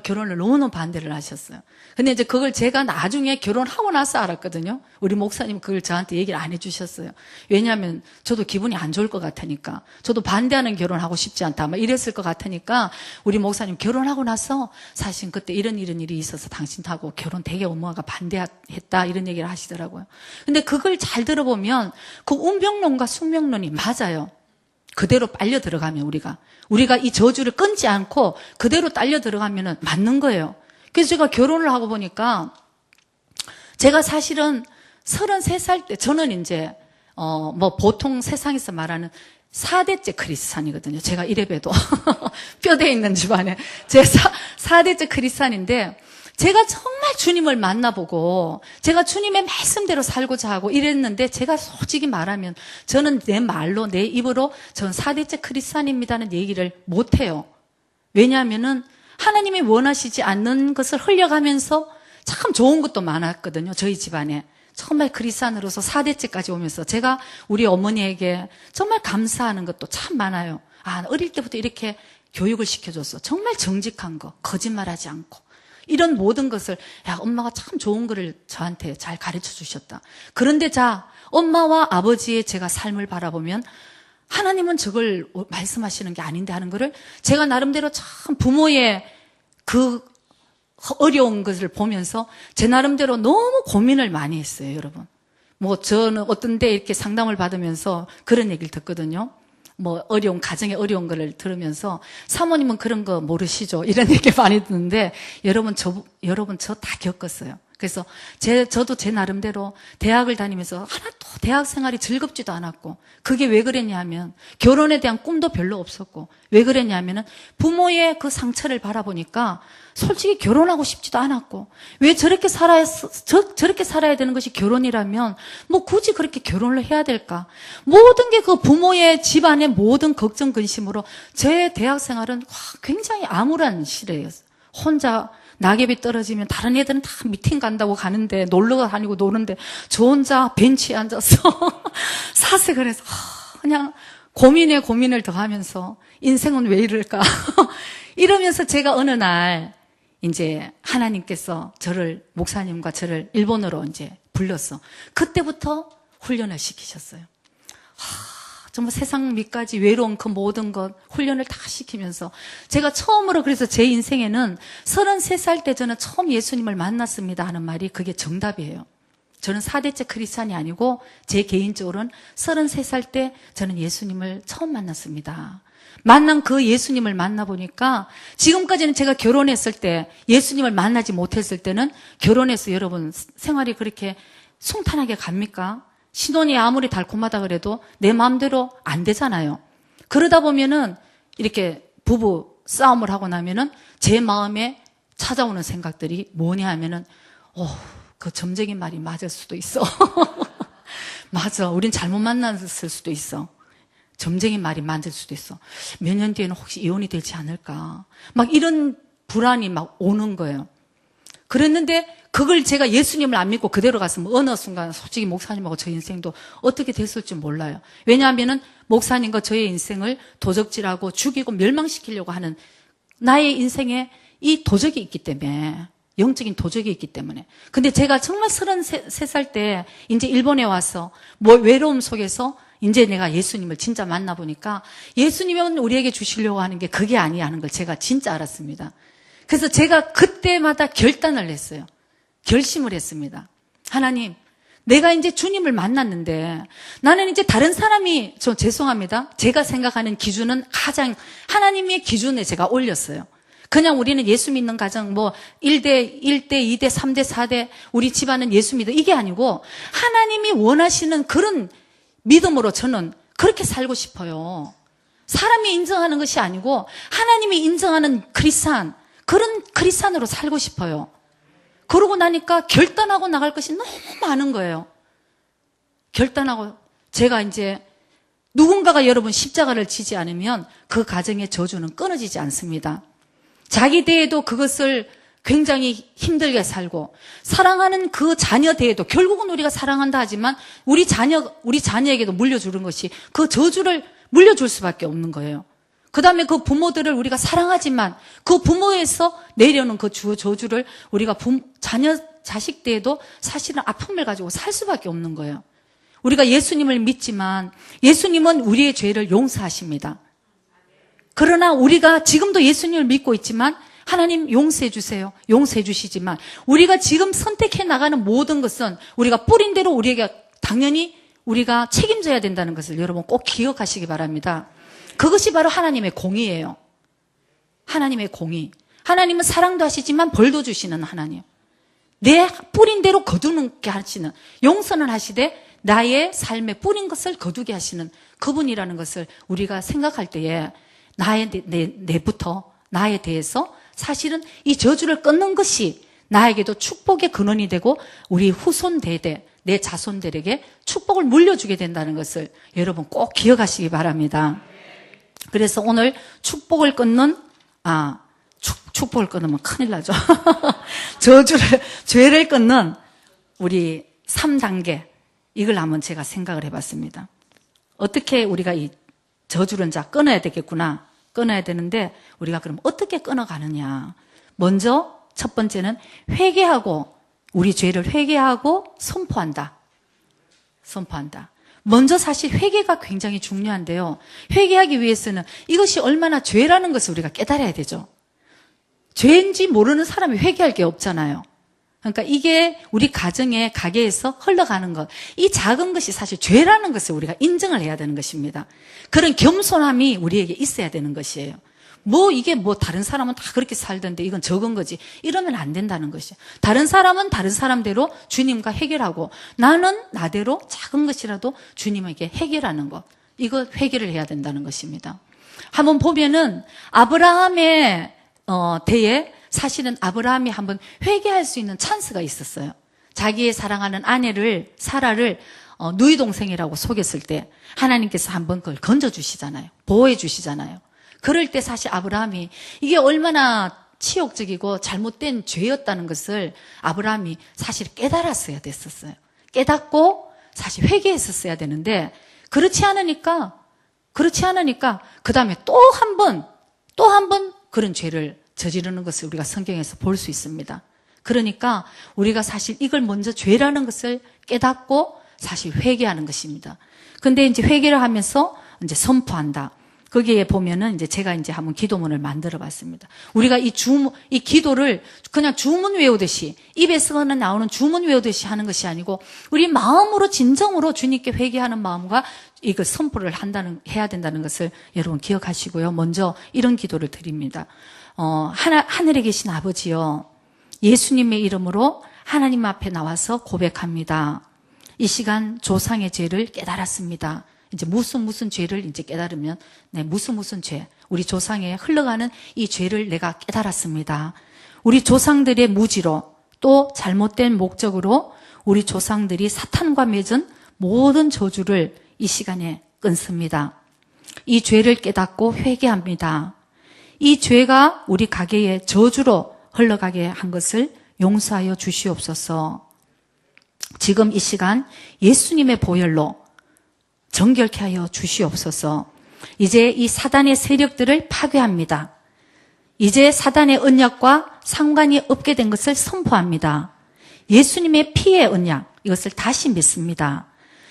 [SPEAKER 2] 결혼을 너무 반대를 하셨어요. 근데 이제 그걸 제가 나중에 결혼하고 나서 알았거든요. 우리 목사님 그걸 저한테 얘기를 안 해주셨어요. 왜냐하면 저도 기분이 안 좋을 것 같으니까, 저도 반대하는 결혼하고 싶지 않다 막 이랬을 것 같으니까 우리 목사님 결혼하고 나서 사실 그때 이런 일이 있어서 당신하고 결혼 되게 엄마가 반대했다 이런 얘기를 하시더라고요. 근데 그걸 잘 들어보면 그 운명론과 숙명론이 맞아요. 그대로 빨려 들어가면 우리가 이 저주를 끊지 않고 그대로 딸려 들어가면은 맞는 거예요. 그래서 제가 결혼을 하고 보니까 제가 사실은 33살 때 저는 이제 뭐 보통 세상에서 말하는 4대째 크리스찬이거든요. 제가 이래봬도 뼈대 있는 집안에 제 4대째 크리스찬인데, 제가 정말 주님을 만나보고 제가 주님의 말씀대로 살고자 하고 이랬는데, 제가 솔직히 말하면 저는 내 말로 내 입으로 전 4대째 크리스찬입니다는 얘기를 못해요. 왜냐하면은 하나님이 원하시지 않는 것을 흘려가면서 참 좋은 것도 많았거든요. 저희 집안에 정말 크리스찬으로서 4대째까지 오면서 제가 우리 어머니에게 정말 감사하는 것도 참 많아요. 어릴 때부터 이렇게 교육을 시켜줬어. 정말 정직한 거, 거짓말하지 않고 이런 모든 것을, 엄마가 참 좋은 거를 저한테 잘 가르쳐 주셨다. 그런데 엄마와 아버지의 제가 삶을 바라보면 하나님은 저걸 말씀하시는 게 아닌데 하는 거를 제가 나름대로 참 부모의 그 어려운 것을 보면서 제 나름대로 너무 고민을 많이 했어요, 여러분. 뭐 저는 어떤 데 이렇게 상담을 받으면서 그런 얘기를 듣거든요. 뭐 가정의 어려운 거를 들으면서 사모님은 그런 거 모르시죠? 이런 얘기 많이 듣는데 여러분 저 다 겪었어요. 그래서 저도 제 나름대로 대학을 다니면서 하나도 대학 생활이 즐겁지도 않았고, 그게 왜 그랬냐 하면 결혼에 대한 꿈도 별로 없었고, 왜 그랬냐 하면은 부모의 그 상처를 바라보니까 솔직히 결혼하고 싶지도 않았고, 왜 저렇게 살아야 되는 것이 결혼이라면 뭐 굳이 그렇게 결혼을 해야 될까? 모든 게 그 부모의 집안의 모든 걱정 근심으로 제 대학 생활은 굉장히 암울한 시대였어요. 혼자 낙엽이 떨어지면 다른 애들은 다 미팅 간다고 가는데, 놀러 다니고 노는데 저 혼자 벤치에 앉아서 사색을 해서 그냥 고민을 더 하면서 인생은 왜 이럴까 이러면서 제가 어느 날 이제 하나님께서 목사님과 저를 일본으로 이제 불렀어. 그때부터 훈련을 시키셨어요. 정말 세상 밑까지 외로운 그 모든 것 훈련을 다 시키면서 제가 처음으로, 그래서 제 인생에는 33살 때 저는 처음 예수님을 만났습니다 하는 말이 그게 정답이에요. 저는 4대째 크리스찬이 아니고 제 개인적으로는 33살 때 저는 예수님을 처음 만났습니다. 만난 그 예수님을 만나보니까 지금까지는 제가 결혼했을 때 예수님을 만나지 못했을 때는 결혼해서 여러분 생활이 그렇게 순탄하게 갑니까? 신혼이 아무리 달콤하다 그래도 내 마음대로 안 되잖아요. 그러다 보면은 이렇게 부부 싸움을 하고 나면은 제 마음에 찾아오는 생각들이 뭐냐 하면은, 그 점쟁이 말이 맞을 수도 있어. 맞아. 우린 잘못 만났을 수도 있어. 점쟁이 말이 맞을 수도 있어. 몇 년 뒤에는 혹시 이혼이 되지 않을까. 막 이런 불안이 막 오는 거예요. 그랬는데 그걸 제가 예수님을 안 믿고 그대로 갔으면 어느 순간 솔직히 목사님하고 저 인생도 어떻게 됐을지 몰라요. 왜냐하면은 목사님과 저의 인생을 도적질하고 죽이고 멸망시키려고 하는 나의 인생에 이 도적이 있기 때문에, 영적인 도적이 있기 때문에. 근데 제가 정말 33살 때 이제 일본에 와서 외로움 속에서 이제 내가 예수님을 진짜 만나보니까 예수님은 우리에게 주시려고 하는 게 그게 아니야 하는 걸 제가 진짜 알았습니다. 그래서 제가 그때마다 결단을 했어요. 결심을 했습니다. 하나님, 내가 이제 주님을 만났는데 나는 이제 다른 사람이, 죄송합니다. 제가 생각하는 기준은 가장 하나님의 기준에 제가 올렸어요. 그냥 우리는 예수 믿는 가정 1대, 2대, 3대, 4대 우리 집안은 예수 믿어 이게 아니고 하나님이 원하시는 그런 믿음으로 저는 그렇게 살고 싶어요. 사람이 인정하는 것이 아니고 하나님이 인정하는 크리스찬, 그런 크리스찬으로 살고 싶어요. 그러고 나니까 결단하고 나갈 것이 너무 많은 거예요. 결단하고 제가 이제 누군가가 여러분 십자가를 지지 않으면 그 가정의 저주는 끊어지지 않습니다. 자기 대에도 그것을 굉장히 힘들게 살고 사랑하는 그 자녀 대에도 결국은 우리가 사랑한다 하지만 우리 자녀에게도 물려주는 것이 그 저주를 물려줄 수밖에 없는 거예요. 그 다음에 그 부모들을 우리가 사랑하지만 그 부모에서 내려오는 그 저주를 우리가 자식 때에도 사실은 아픔을 가지고 살 수밖에 없는 거예요. 우리가 예수님을 믿지만 예수님은 우리의 죄를 용서하십니다. 그러나 우리가 지금도 예수님을 믿고 있지만 하나님 용서해 주세요. 용서해 주시지만 우리가 지금 선택해 나가는 모든 것은 우리가 뿌린 대로 우리에게 당연히 우리가 책임져야 된다는 것을 여러분 꼭 기억하시기 바랍니다. 그것이 바로 하나님의 공의예요. 하나님의 공의. 하나님은 사랑도 하시지만 벌도 주시는 하나님. 내 뿌린 대로 거두게 하시는, 용서는 하시되 나의 삶에 뿌린 것을 거두게 하시는 그분이라는 것을 우리가 생각할 때에 내부터 나에 대해서 사실은 이 저주를 끊는 것이 나에게도 축복의 근원이 되고 우리 후손 대대, 내 자손들에게 축복을 물려주게 된다는 것을 여러분 꼭 기억하시기 바랍니다. 그래서 오늘 축복을 끊는, 축복을 끊으면 큰일 나죠. 죄를 끊는 우리 3단계, 이걸 한번 제가 생각을 해봤습니다. 어떻게 우리가 이 저주를 끊어야 되겠구나. 끊어야 되는데 우리가 그럼 어떻게 끊어가느냐. 먼저 첫 번째는 회개하고 우리 죄를 회개하고 선포한다. 먼저 사실 회개가 굉장히 중요한데요. 회개하기 위해서는 이것이 얼마나 죄라는 것을 우리가 깨달아야 되죠. 죄인지 모르는 사람이 회개할 게 없잖아요. 그러니까 이게 우리 가게에서 흘러가는 것, 이 작은 것이 사실 죄라는 것을 우리가 인정을 해야 되는 것입니다. 그런 겸손함이 우리에게 있어야 되는 것이에요. 이게 다른 사람은 다 그렇게 살던데 이건 적은 거지. 이러면 안 된다는 것이에요. 다른 사람은 다른 사람대로 주님과 해결하고 나는 나대로 작은 것이라도 주님에게 해결하는 것. 이거 회개를 해야 된다는 것입니다. 한번 보면은 아브라함의 때에 사실은 아브라함이 한번 회개할 수 있는 찬스가 있었어요. 자기의 사랑하는 아내를 사라를 누이 동생이라고 속였을 때 하나님께서 한번 그걸 건져주시잖아요. 보호해주시잖아요. 그럴 때 사실 아브라함이 이게 얼마나 치욕적이고 잘못된 죄였다는 것을 아브라함이 사실 깨달았어야 됐었어요. 깨닫고 사실 회개했었어야 되는데 그렇지 않으니까 그 다음에 또 한 번 그런 죄를 저지르는 것을 우리가 성경에서 볼 수 있습니다. 그러니까 우리가 사실 이걸 먼저 죄라는 것을 깨닫고 사실 회개하는 것입니다. 근데 이제 회개를 하면서 이제 선포한다. 거기에 보면은 이제 제가 이제 한번 기도문을 만들어 봤습니다. 우리가 이 기도를 그냥 주문 외우듯이, 입에서는 나오는 주문 외우듯이 하는 것이 아니고, 우리 마음으로 진정으로 주님께 회개하는 마음과 이걸 선포를 해야 된다는 것을 여러분 기억하시고요. 먼저 이런 기도를 드립니다. 하늘에 계신 아버지요. 예수님의 이름으로 하나님 앞에 나와서 고백합니다. 이 시간 조상의 죄를 깨달았습니다. 이제 무슨 죄를 이제 깨달으면, 네, 무슨 죄. 우리 조상에 흘러가는 이 죄를 내가 깨달았습니다. 우리 조상들의 무지로 또 잘못된 목적으로 우리 조상들이 사탄과 맺은 모든 저주를 이 시간에 끊습니다. 이 죄를 깨닫고 회개합니다. 이 죄가 우리 가게의 저주로 흘러가게 한 것을 용서하여 주시옵소서. 지금 이 시간 예수님의 보혈로 정결케 하여 주시옵소서. 이제 이 사단의 세력들을 파괴합니다. 이제 사단의 언약과 상관이 없게 된 것을 선포합니다. 예수님의 피의 언약, 이것을 다시 믿습니다.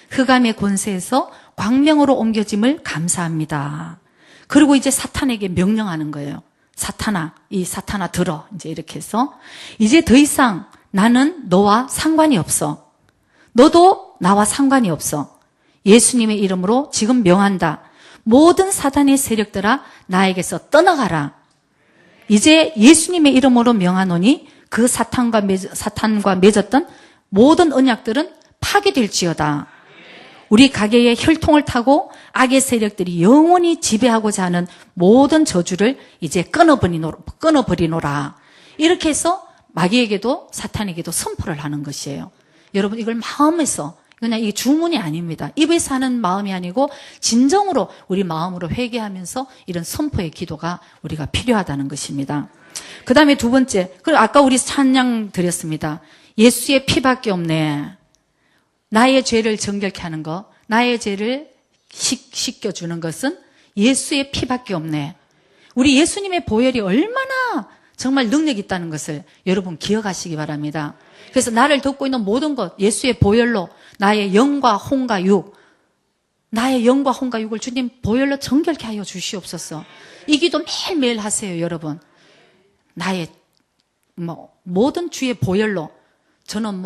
[SPEAKER 2] 흑암의 권세에서 광명으로 옮겨짐을 감사합니다. 그리고 이제 사탄에게 명령하는 거예요. 사탄아, 이 사탄아 들어. 이제 이렇게 해서 이제 더 이상 나는 너와 상관이 없어. 너도 나와 상관이 없어. 예수님의 이름으로 지금 명한다. 모든 사단의 세력들아 나에게서 떠나가라. 이제 예수님의 이름으로 명하노니 그 사탄과 맺었던 모든 언약들은 파괴될지어다. 우리 가게의 혈통을 타고 악의 세력들이 영원히 지배하고자 하는 모든 저주를 이제 끊어버리노라. 이렇게 해서 마귀에게도 사탄에게도 선포를 하는 것이에요. 여러분, 이걸 마음에서, 그냥 이게 주문이 아닙니다. 입에서 하는 마음이 아니고 진정으로 우리 마음으로 회개하면서 이런 선포의 기도가 우리가 필요하다는 것입니다. 그 다음에 두 번째, 아까 우리 찬양 드렸습니다. 예수의 피밖에 없네. 나의 죄를 정결케 하는 것, 나의 죄를 씻겨주는 것은 예수의 피밖에 없네. 우리 예수님의 보혈이 얼마나 정말 능력이 있다는 것을 여러분 기억하시기 바랍니다. 그래서 나를 덮고 있는 모든 것, 예수의 보혈로 나의 영과 혼과 육, 나의 영과 혼과 육을 주님 보혈로 정결케 하여 주시옵소서. 이 기도 매일매일 하세요, 여러분. 나의 모든 주의 보혈로 저는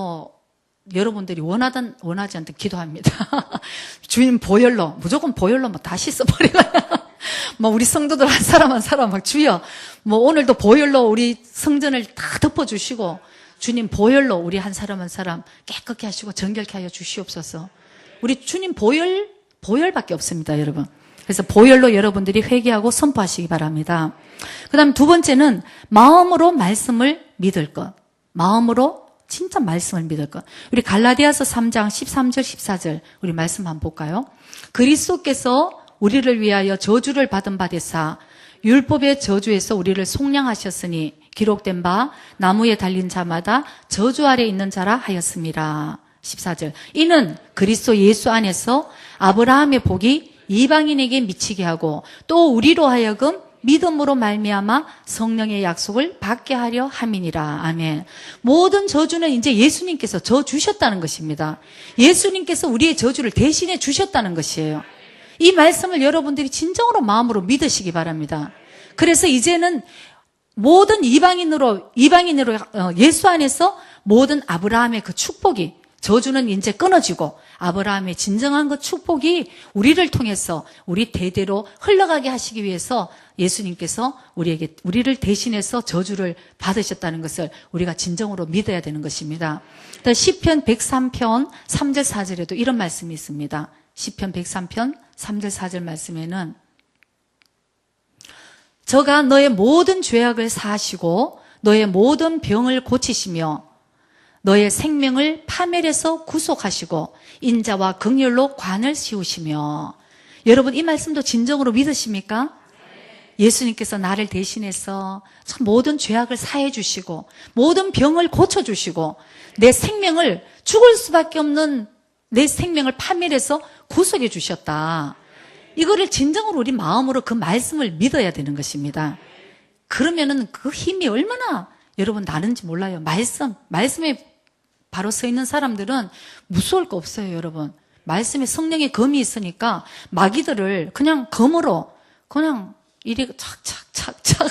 [SPEAKER 2] 여러분들이 원하지 않든 기도합니다. 주님 보혈로, 무조건 보혈로 다 씻어버리거나, 우리 성도들 한 사람 한 사람 주여, 오늘도 보혈로 우리 성전을 다 덮어주시고, 주님 보혈로 우리 한 사람 한 사람 깨끗게 하시고 정결케 하여 주시옵소서. 우리 주님 보혈밖에 없습니다, 여러분. 그래서 보혈로 여러분들이 회개하고 선포하시기 바랍니다. 그 다음 두 번째는 마음으로 말씀을 믿을 것. 마음으로 진짜 말씀을 믿을 것. 우리 갈라디아서 3장 13절 14절 우리 말씀 한번 볼까요? 그리스도께서 우리를 위하여 저주를 받은 바 되사 율법의 저주에서 우리를 속량하셨으니 기록된 바 나무에 달린 자마다 저주 아래 있는 자라 하였습니다. 14절. 이는 그리스도 예수 안에서 아브라함의 복이 이방인에게 미치게 하고 또 우리로 하여금 믿음으로 말미암아 성령의 약속을 받게 하려 함이니라. 아멘. 모든 저주는 이제 예수님께서 저 주셨다는 것입니다. 예수님께서 우리의 저주를 대신해 주셨다는 것이에요. 이 말씀을 여러분들이 진정으로 마음으로 믿으시기 바랍니다. 그래서 이제는 모든 이방인으로 예수 안에서 모든 아브라함의 그 축복이, 저주는 이제 끊어지고 아브라함의 진정한 그 축복이 우리를 통해서 우리 대대로 흘러가게 하시기 위해서 예수님께서 우리를 대신해서 저주를 받으셨다는 것을 우리가 진정으로 믿어야 되는 것입니다. 시편 103편 3절 4절에도 이런 말씀이 있습니다. 시편 103편 3절 4절 말씀에는 저가 너의 모든 죄악을 사하시고 너의 모든 병을 고치시며 너의 생명을 파멸에서 구속하시고 인자와 긍휼로 관을 씌우시며. 여러분, 이 말씀도 진정으로 믿으십니까? 예수님께서 나를 대신해서 참 모든 죄악을 사해 주시고 모든 병을 고쳐 주시고 내 생명을, 죽을 수밖에 없는 내 생명을 파멸해서 구속해 주셨다. 이거를 진정으로 우리 마음으로 그 말씀을 믿어야 되는 것입니다. 그러면은 그 힘이 얼마나 여러분 나는지 몰라요. 말씀에 바로 서 있는 사람들은 무서울 거 없어요, 여러분. 말씀에 성령의 검이 있으니까 마귀들을 그냥 검으로 이리 착착착착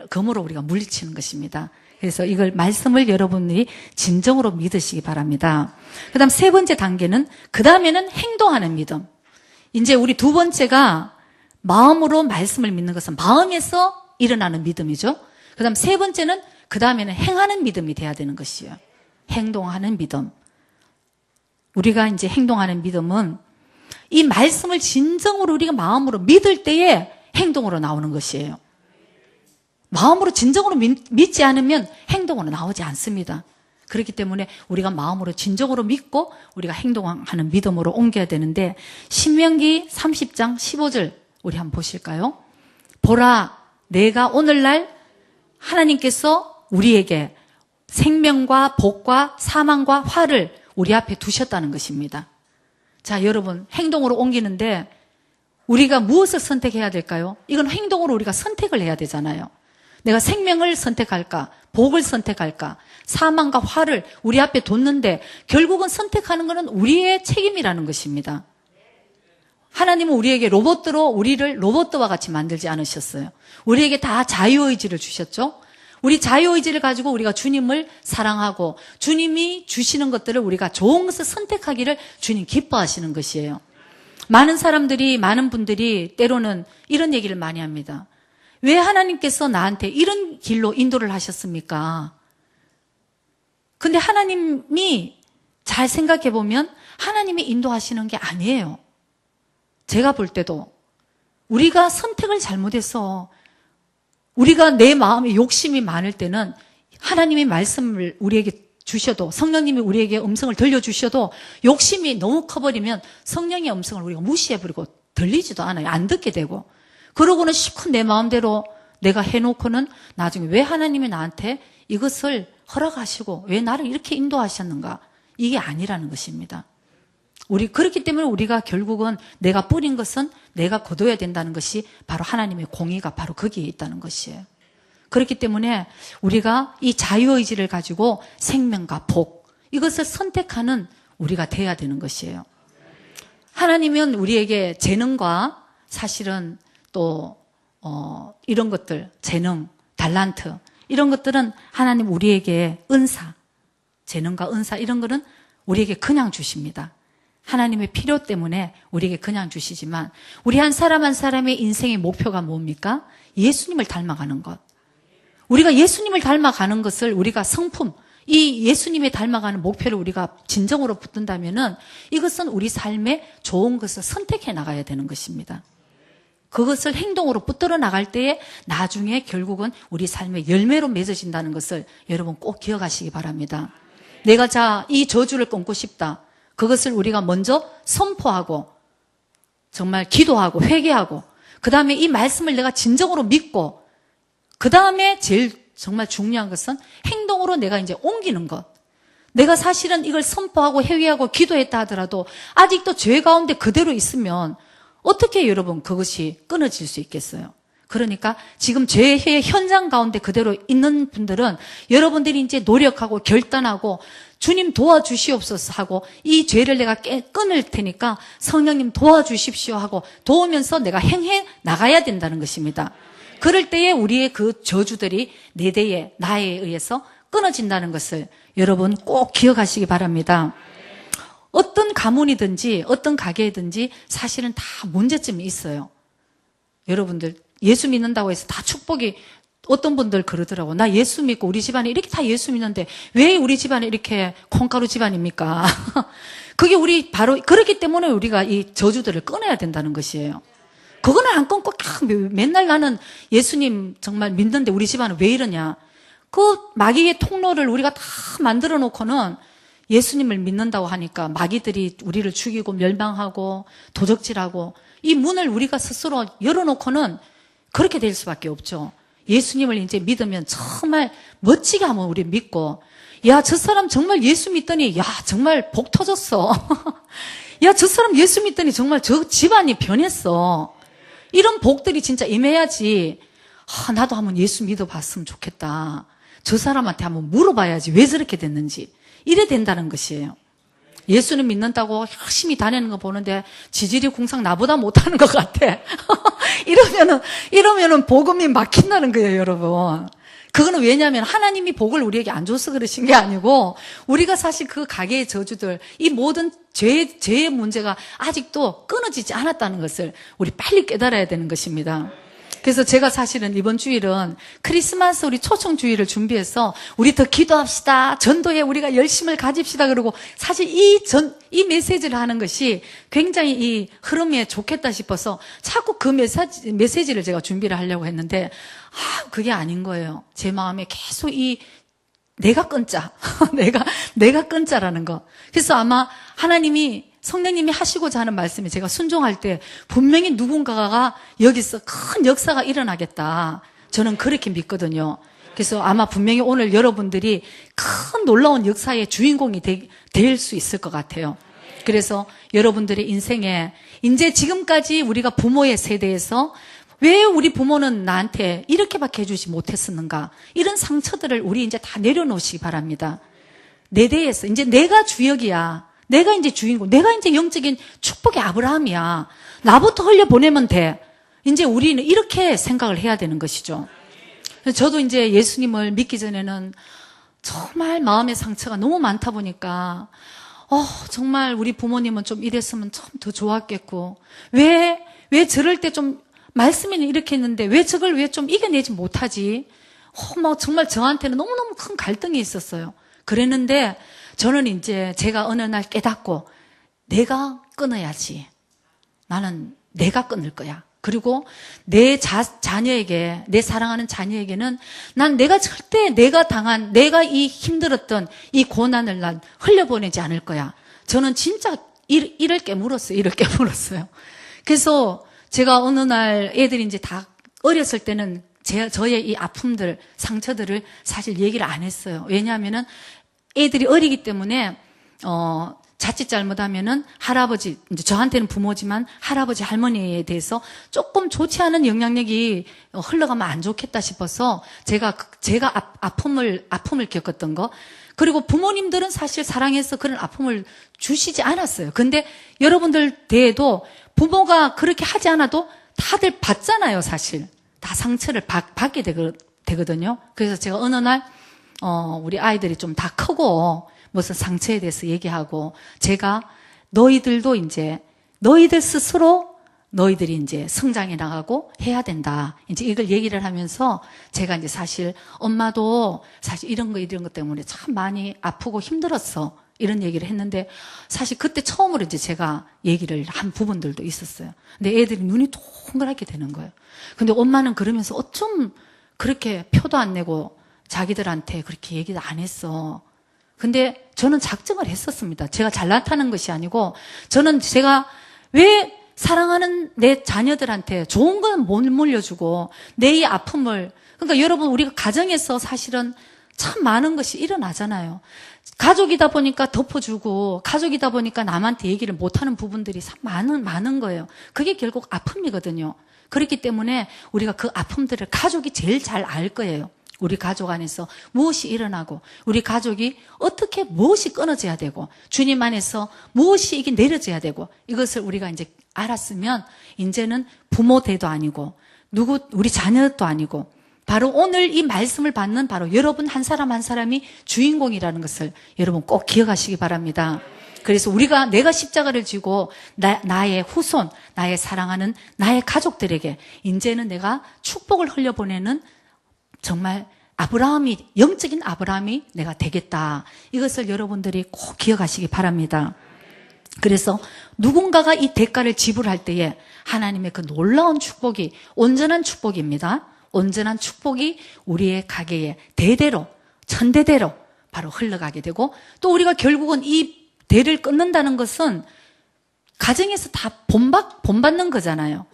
[SPEAKER 2] 검으로 우리가 물리치는 것입니다. 그래서 이걸 말씀을 여러분들이 진정으로 믿으시기 바랍니다. 그다음 세 번째 단계는, 그 다음에는 행동하는 믿음. 이제 우리 두 번째가 마음으로 말씀을 믿는 것은 마음에서 일어나는 믿음이죠. 그다음 세 번째는 그 다음에는 행하는 믿음이 돼야 되는 것이에요. 행동하는 믿음. 우리가 이제 행동하는 믿음은 이 말씀을 진정으로 우리가 마음으로 믿을 때에 행동으로 나오는 것이에요. 마음으로 진정으로 믿지 않으면 행동으로 나오지 않습니다. 그렇기 때문에 우리가 마음으로 진정으로 믿고 우리가 행동하는 믿음으로 옮겨야 되는데, 신명기 30장 15절 우리 한번 보실까요? 보라, 내가 오늘날 하나님께서 우리에게 생명과 복과 사망과 화를 우리 앞에 두셨다는 것입니다. 자, 여러분, 행동으로 옮기는데 우리가 무엇을 선택해야 될까요? 이건 행동으로 우리가 선택을 해야 되잖아요. 내가 생명을 선택할까? 복을 선택할까? 사망과 화를 우리 앞에 뒀는데 결국은 선택하는 것은 우리의 책임이라는 것입니다. 하나님은 우리에게 우리를 로봇과 같이 만들지 않으셨어요. 우리에게 다 자유의지를 주셨죠. 우리 자유의지를 가지고 우리가 주님을 사랑하고 주님이 주시는 것들을 우리가 좋은 것을 선택하기를 주님 기뻐하시는 것이에요. 많은 분들이 때로는 이런 얘기를 많이 합니다. 왜 하나님께서 나한테 이런 길로 인도를 하셨습니까? 근데 하나님이 잘 생각해 보면 하나님이 인도하시는 게 아니에요. 제가 볼 때도 우리가 선택을 잘못해서 우리가 내 마음에 욕심이 많을 때는 하나님의 말씀을 우리에게 주셔도, 성령님이 우리에게 음성을 들려주셔도 욕심이 너무 커버리면 성령의 음성을 우리가 무시해버리고 들리지도 않아요. 안 듣게 되고. 그러고는 실컷 내 마음대로 내가 해놓고는 나중에 왜 하나님이 나한테 이것을 허락하시고 왜 나를 이렇게 인도하셨는가? 이게 아니라는 것입니다. 그렇기 때문에 우리가 결국은 내가 뿌린 것은 내가 거둬야 된다는 것이 바로 하나님의 공의가 바로 거기에 있다는 것이에요. 그렇기 때문에 우리가 이 자유의지를 가지고 생명과 복, 이것을 선택하는 우리가 돼야 되는 것이에요. 하나님은 우리에게 재능과 사실은 또 이런 것들, 재능, 달란트, 이런 것들은 하나님 우리에게 재능과 은사 이런 거는 우리에게 그냥 주십니다. 하나님의 필요 때문에 우리에게 그냥 주시지만 우리 한 사람의 인생의 목표가 뭡니까? 예수님을 닮아가는 것. 우리가 예수님을 닮아가는 것을 우리가 성품, 이 예수님의 닮아가는 목표를 우리가 진정으로 붙든다면은 이것은 우리 삶에 좋은 것을 선택해 나가야 되는 것입니다. 그것을 행동으로 붙들어 나갈 때에 나중에 결국은 우리 삶의 열매로 맺어진다는 것을 여러분 꼭 기억하시기 바랍니다. 내가 이 저주를 끊고 싶다. 그것을 우리가 먼저 선포하고 정말 기도하고 회개하고 그 다음에 이 말씀을 내가 진정으로 믿고 그 다음에 제일 정말 중요한 것은 행동으로 내가 이제 옮기는 것. 내가 사실은 이걸 선포하고 회개하고 기도했다 하더라도 아직도 죄 가운데 그대로 있으면 어떻게 여러분 그것이 끊어질 수 있겠어요? 그러니까 지금 죄의 현장 가운데 그대로 있는 분들은 여러분들이 이제 노력하고 결단하고 주님 도와주시옵소서 하고 이 죄를 내가 끊을 테니까 성령님 도와주십시오 하고 도우면서 내가 행해 나가야 된다는 것입니다. 그럴 때에 우리의 그 저주들이 내 대에 나에 의해서 끊어진다는 것을 여러분 꼭 기억하시기 바랍니다. 어떤 가문이든지 어떤 가게이든지 사실은 다 문제점이 있어요. 여러분들 예수 믿는다고 해서 다 축복이, 어떤 분들 그러더라고. 나 예수 믿고 우리 집안에 이렇게 다 예수 믿는데 왜 우리 집안에 이렇게 콩가루 집안입니까? 그게 우리 바로 그렇기 때문에 우리가 이 저주들을 끊어야 된다는 것이에요. 그거는 안 끊고 맨날 나는 예수님 정말 믿는데 우리 집안은 왜 이러냐. 그 마귀의 통로를 우리가 다 만들어 놓고는 예수님을 믿는다고 하니까 마귀들이 우리를 죽이고 멸망하고 도적질하고 이 문을 우리가 스스로 열어놓고는 그렇게 될 수밖에 없죠. 예수님을 이제 믿으면 정말 멋지게 한번 우리 믿고, 야, 저 사람 정말 예수 믿더니, 야, 정말 복 터졌어. 야, 저 사람 예수 믿더니 정말 저 집안이 변했어. 이런 복들이 진짜 임해야지. 나도 한번 예수 믿어봤으면 좋겠다. 저 사람한테 한번 물어봐야지 왜 저렇게 됐는지. 이래 된다는 것이에요. 예수는 믿는다고 열심히 다니는 거 보는데 지질이 궁상 나보다 못하는 것 같아. 이러면은 복음이 막힌다는 거예요, 여러분. 그거는 왜냐하면 하나님이 복을 우리에게 안 줘서 그러신 게 아니고 우리가 사실 그 가게의 저주들, 이 모든 죄의 문제가 아직도 끊어지지 않았다는 것을 우리 빨리 깨달아야 되는 것입니다. 그래서 제가 사실은 이번 주일은 크리스마스 우리 초청 주일을 준비해서 우리 더 기도합시다. 전도에 우리가 열심을 가집시다. 그러고 사실 이 메시지를 하는 것이 굉장히 이 흐름에 좋겠다 싶어서 자꾸 그 메시지를 제가 준비를 하려고 했는데, 그게 아닌 거예요. 제 마음에 계속 내가 끊자. 내가 끊자라는 거. 그래서 아마 성령님이 하시고자 하는 말씀에 제가 순종할 때 분명히 누군가가 여기서 큰 역사가 일어나겠다. 저는 그렇게 믿거든요. 그래서 아마 분명히 오늘 여러분들이 큰 놀라운 역사의 주인공이 될 수 있을 것 같아요. 그래서 여러분들의 인생에 이제 지금까지 우리가 부모의 세대에서 왜 우리 부모는 나한테 이렇게밖에 해주지 못했었는가? 이런 상처들을 우리 이제 다 내려놓으시기 바랍니다. 내 대에서 이제 내가 주역이야. 내가 이제 주인공. 내가 이제 영적인 축복의 아브라함이야. 나부터 흘려보내면 돼. 이제 우리는 이렇게 생각을 해야 되는 것이죠. 저도 이제 예수님을 믿기 전에는 정말 마음의 상처가 너무 많다 보니까 정말 우리 부모님은 좀 이랬으면 참 더 좋았겠고 왜 저럴 때 좀 말씀에는 이렇게 했는데 왜 저걸 왜 좀 이겨내지 못하지? 막 정말 저한테는 너무너무 큰 갈등이 있었어요. 그랬는데 저는 이제 제가 어느 날 깨닫고 내가 끊어야지. 나는 내가 끊을 거야. 그리고 내 자녀에게, 내 사랑하는 자녀에게는 난 내가 절대 내가 이 힘들었던 이 고난을 난 흘려보내지 않을 거야. 저는 진짜 이를 깨물었어요. 그래서 제가 어느 날 애들이 이제 다 어렸을 때는 저의 이 아픔들, 상처들을 사실 얘기를 안 했어요. 왜냐하면은 애들이 어리기 때문에, 자칫 잘못하면은 할아버지, 이제 저한테는 부모지만 할아버지, 할머니에 대해서 조금 좋지 않은 영향력이 흘러가면 안 좋겠다 싶어서 제가 아픔을 겪었던 거. 그리고 부모님들은 사실 사랑해서 그런 아픔을 주시지 않았어요. 근데 여러분들 대에도 부모가 그렇게 하지 않아도 다들 받잖아요, 사실. 다 상처를 받게 되거든요. 그래서 제가 어느 날, 우리 아이들이 좀 다 크고, 무슨 상처에 대해서 얘기하고, 제가 너희들 스스로 너희들이 이제 성장해 나가고 해야 된다. 이제 이걸 얘기를 하면서 제가 이제 사실 엄마도 사실 이런 것 때문에 참 많이 아프고 힘들었어. 이런 얘기를 했는데 사실 그때 처음으로 이제 제가 얘기를 한 부분들도 있었어요. 근데 애들이 눈이 동그랗게 되는 거예요. 근데 엄마는 그러면서 어쩜 그렇게 표도 안 내고 자기들한테 그렇게 얘기도 안 했어. 근데 저는 작정을 했었습니다. 제가 잘나타난 것이 아니고 제가 왜 사랑하는 내 자녀들한테 좋은 건 못 물려주고 내 이 아픔을 그러니까 여러분 우리가 가정에서 사실은 참 많은 것이 일어나잖아요. 가족이다 보니까 덮어주고 가족이다 보니까 남한테 얘기를 못하는 부분들이 참 많은 거예요. 그게 결국 아픔이거든요. 그렇기 때문에 우리가 그 아픔들을 가족이 제일 잘 알 거예요. 우리 가족 안에서 무엇이 일어나고 우리 가족이 어떻게 무엇이 끊어져야 되고 주님 안에서 무엇이 이게 내려져야 되고 이것을 우리가 이제 알았으면 이제는 부모 대도 아니고 우리 자녀도 아니고 바로 오늘 이 말씀을 받는 바로 여러분 한 사람 한 사람이 주인공이라는 것을 여러분 꼭 기억하시기 바랍니다. 그래서 내가 십자가를 지고 나의 후손, 나의 사랑하는 나의 가족들에게 이제는 내가 축복을 흘려보내는 정말 영적인 아브라함이 내가 되겠다. 이것을 여러분들이 꼭 기억하시기 바랍니다. 그래서 누군가가 이 대가를 지불할 때에 하나님의 그 놀라운 축복이 온전한 축복입니다. 온전한 축복이 우리의 가게에 대대로 천대대로 바로 흘러가게 되고 또 우리가 결국은 이 대를 끊는다는 것은 가정에서 다 본받는 거잖아요.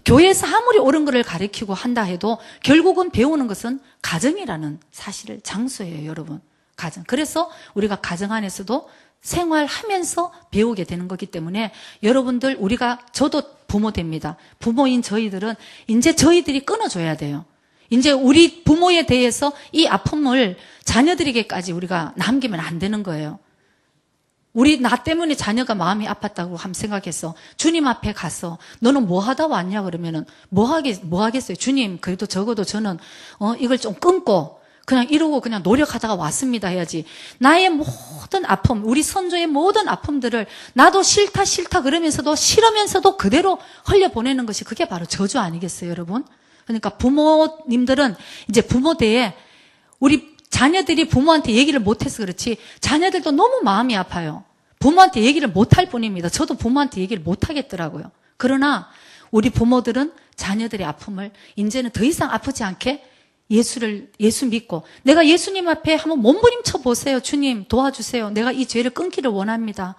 [SPEAKER 2] 교회에서 아무리 옳은 것을 가르치고 한다 해도 결국은 배우는 것은 가정이라는 사실을 장소예요, 여러분. 가정. 그래서 우리가 가정 안에서도 생활하면서 배우게 되는 거기 때문에 여러분들 저도 부모 됩니다. 부모인 저희들은 이제 저희들이 끊어줘야 돼요. 이제 우리 부모에 대해서 이 아픔을 자녀들에게까지 우리가 남기면 안 되는 거예요. 나 때문에 자녀가 마음이 아팠다고 한번 생각했어. 주님 앞에 가서 너는 뭐 하다 왔냐 그러면은 뭐 하겠어요. 주님 그래도 적어도 저는 이걸 좀 끊고 그냥 이러고 그냥 노력하다가 왔습니다 해야지. 나의 모든 아픔, 우리 선조의 모든 아픔들을 나도 싫다 그러면서도 싫으면서도 그대로 흘려보내는 것이 그게 바로 저주 아니겠어요, 여러분? 그러니까 부모님들은 이제 부모 때에 우리 자녀들이 부모한테 얘기를 못해서 그렇지 자녀들도 너무 마음이 아파요. 부모한테 얘기를 못할 뿐입니다. 저도 부모한테 얘기를 못하겠더라고요. 그러나 우리 부모들은 자녀들의 아픔을 이제는 더 이상 아프지 않게 예수 믿고 내가 예수님 앞에 한번 몸부림쳐 보세요. 주님 도와주세요. 내가 이 죄를 끊기를 원합니다.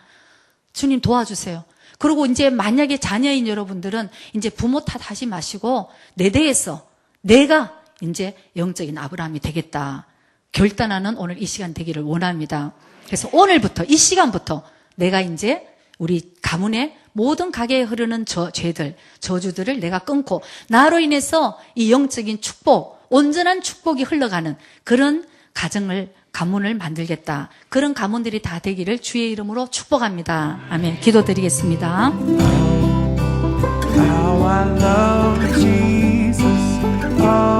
[SPEAKER 2] 주님 도와주세요. 그리고 이제 만약에 자녀인 여러분들은 이제 부모 탓하지 마시고 내 대해서 내가 이제 영적인 아브라함이 되겠다. 결단하는 오늘 이 시간 되기를 원합니다. 그래서 오늘부터 이 시간부터 내가 이제 우리 가문의 모든 가게에 흐르는 죄들, 저주들을 내가 끊고 나로 인해서 이 영적인 축복, 온전한 축복이 흘러가는 그런 가문을 만들겠다. 그런 가문들이 다 되기를 주의 이름으로 축복합니다. 아멘. 기도드리겠습니다.
[SPEAKER 1] How I love Jesus. Oh.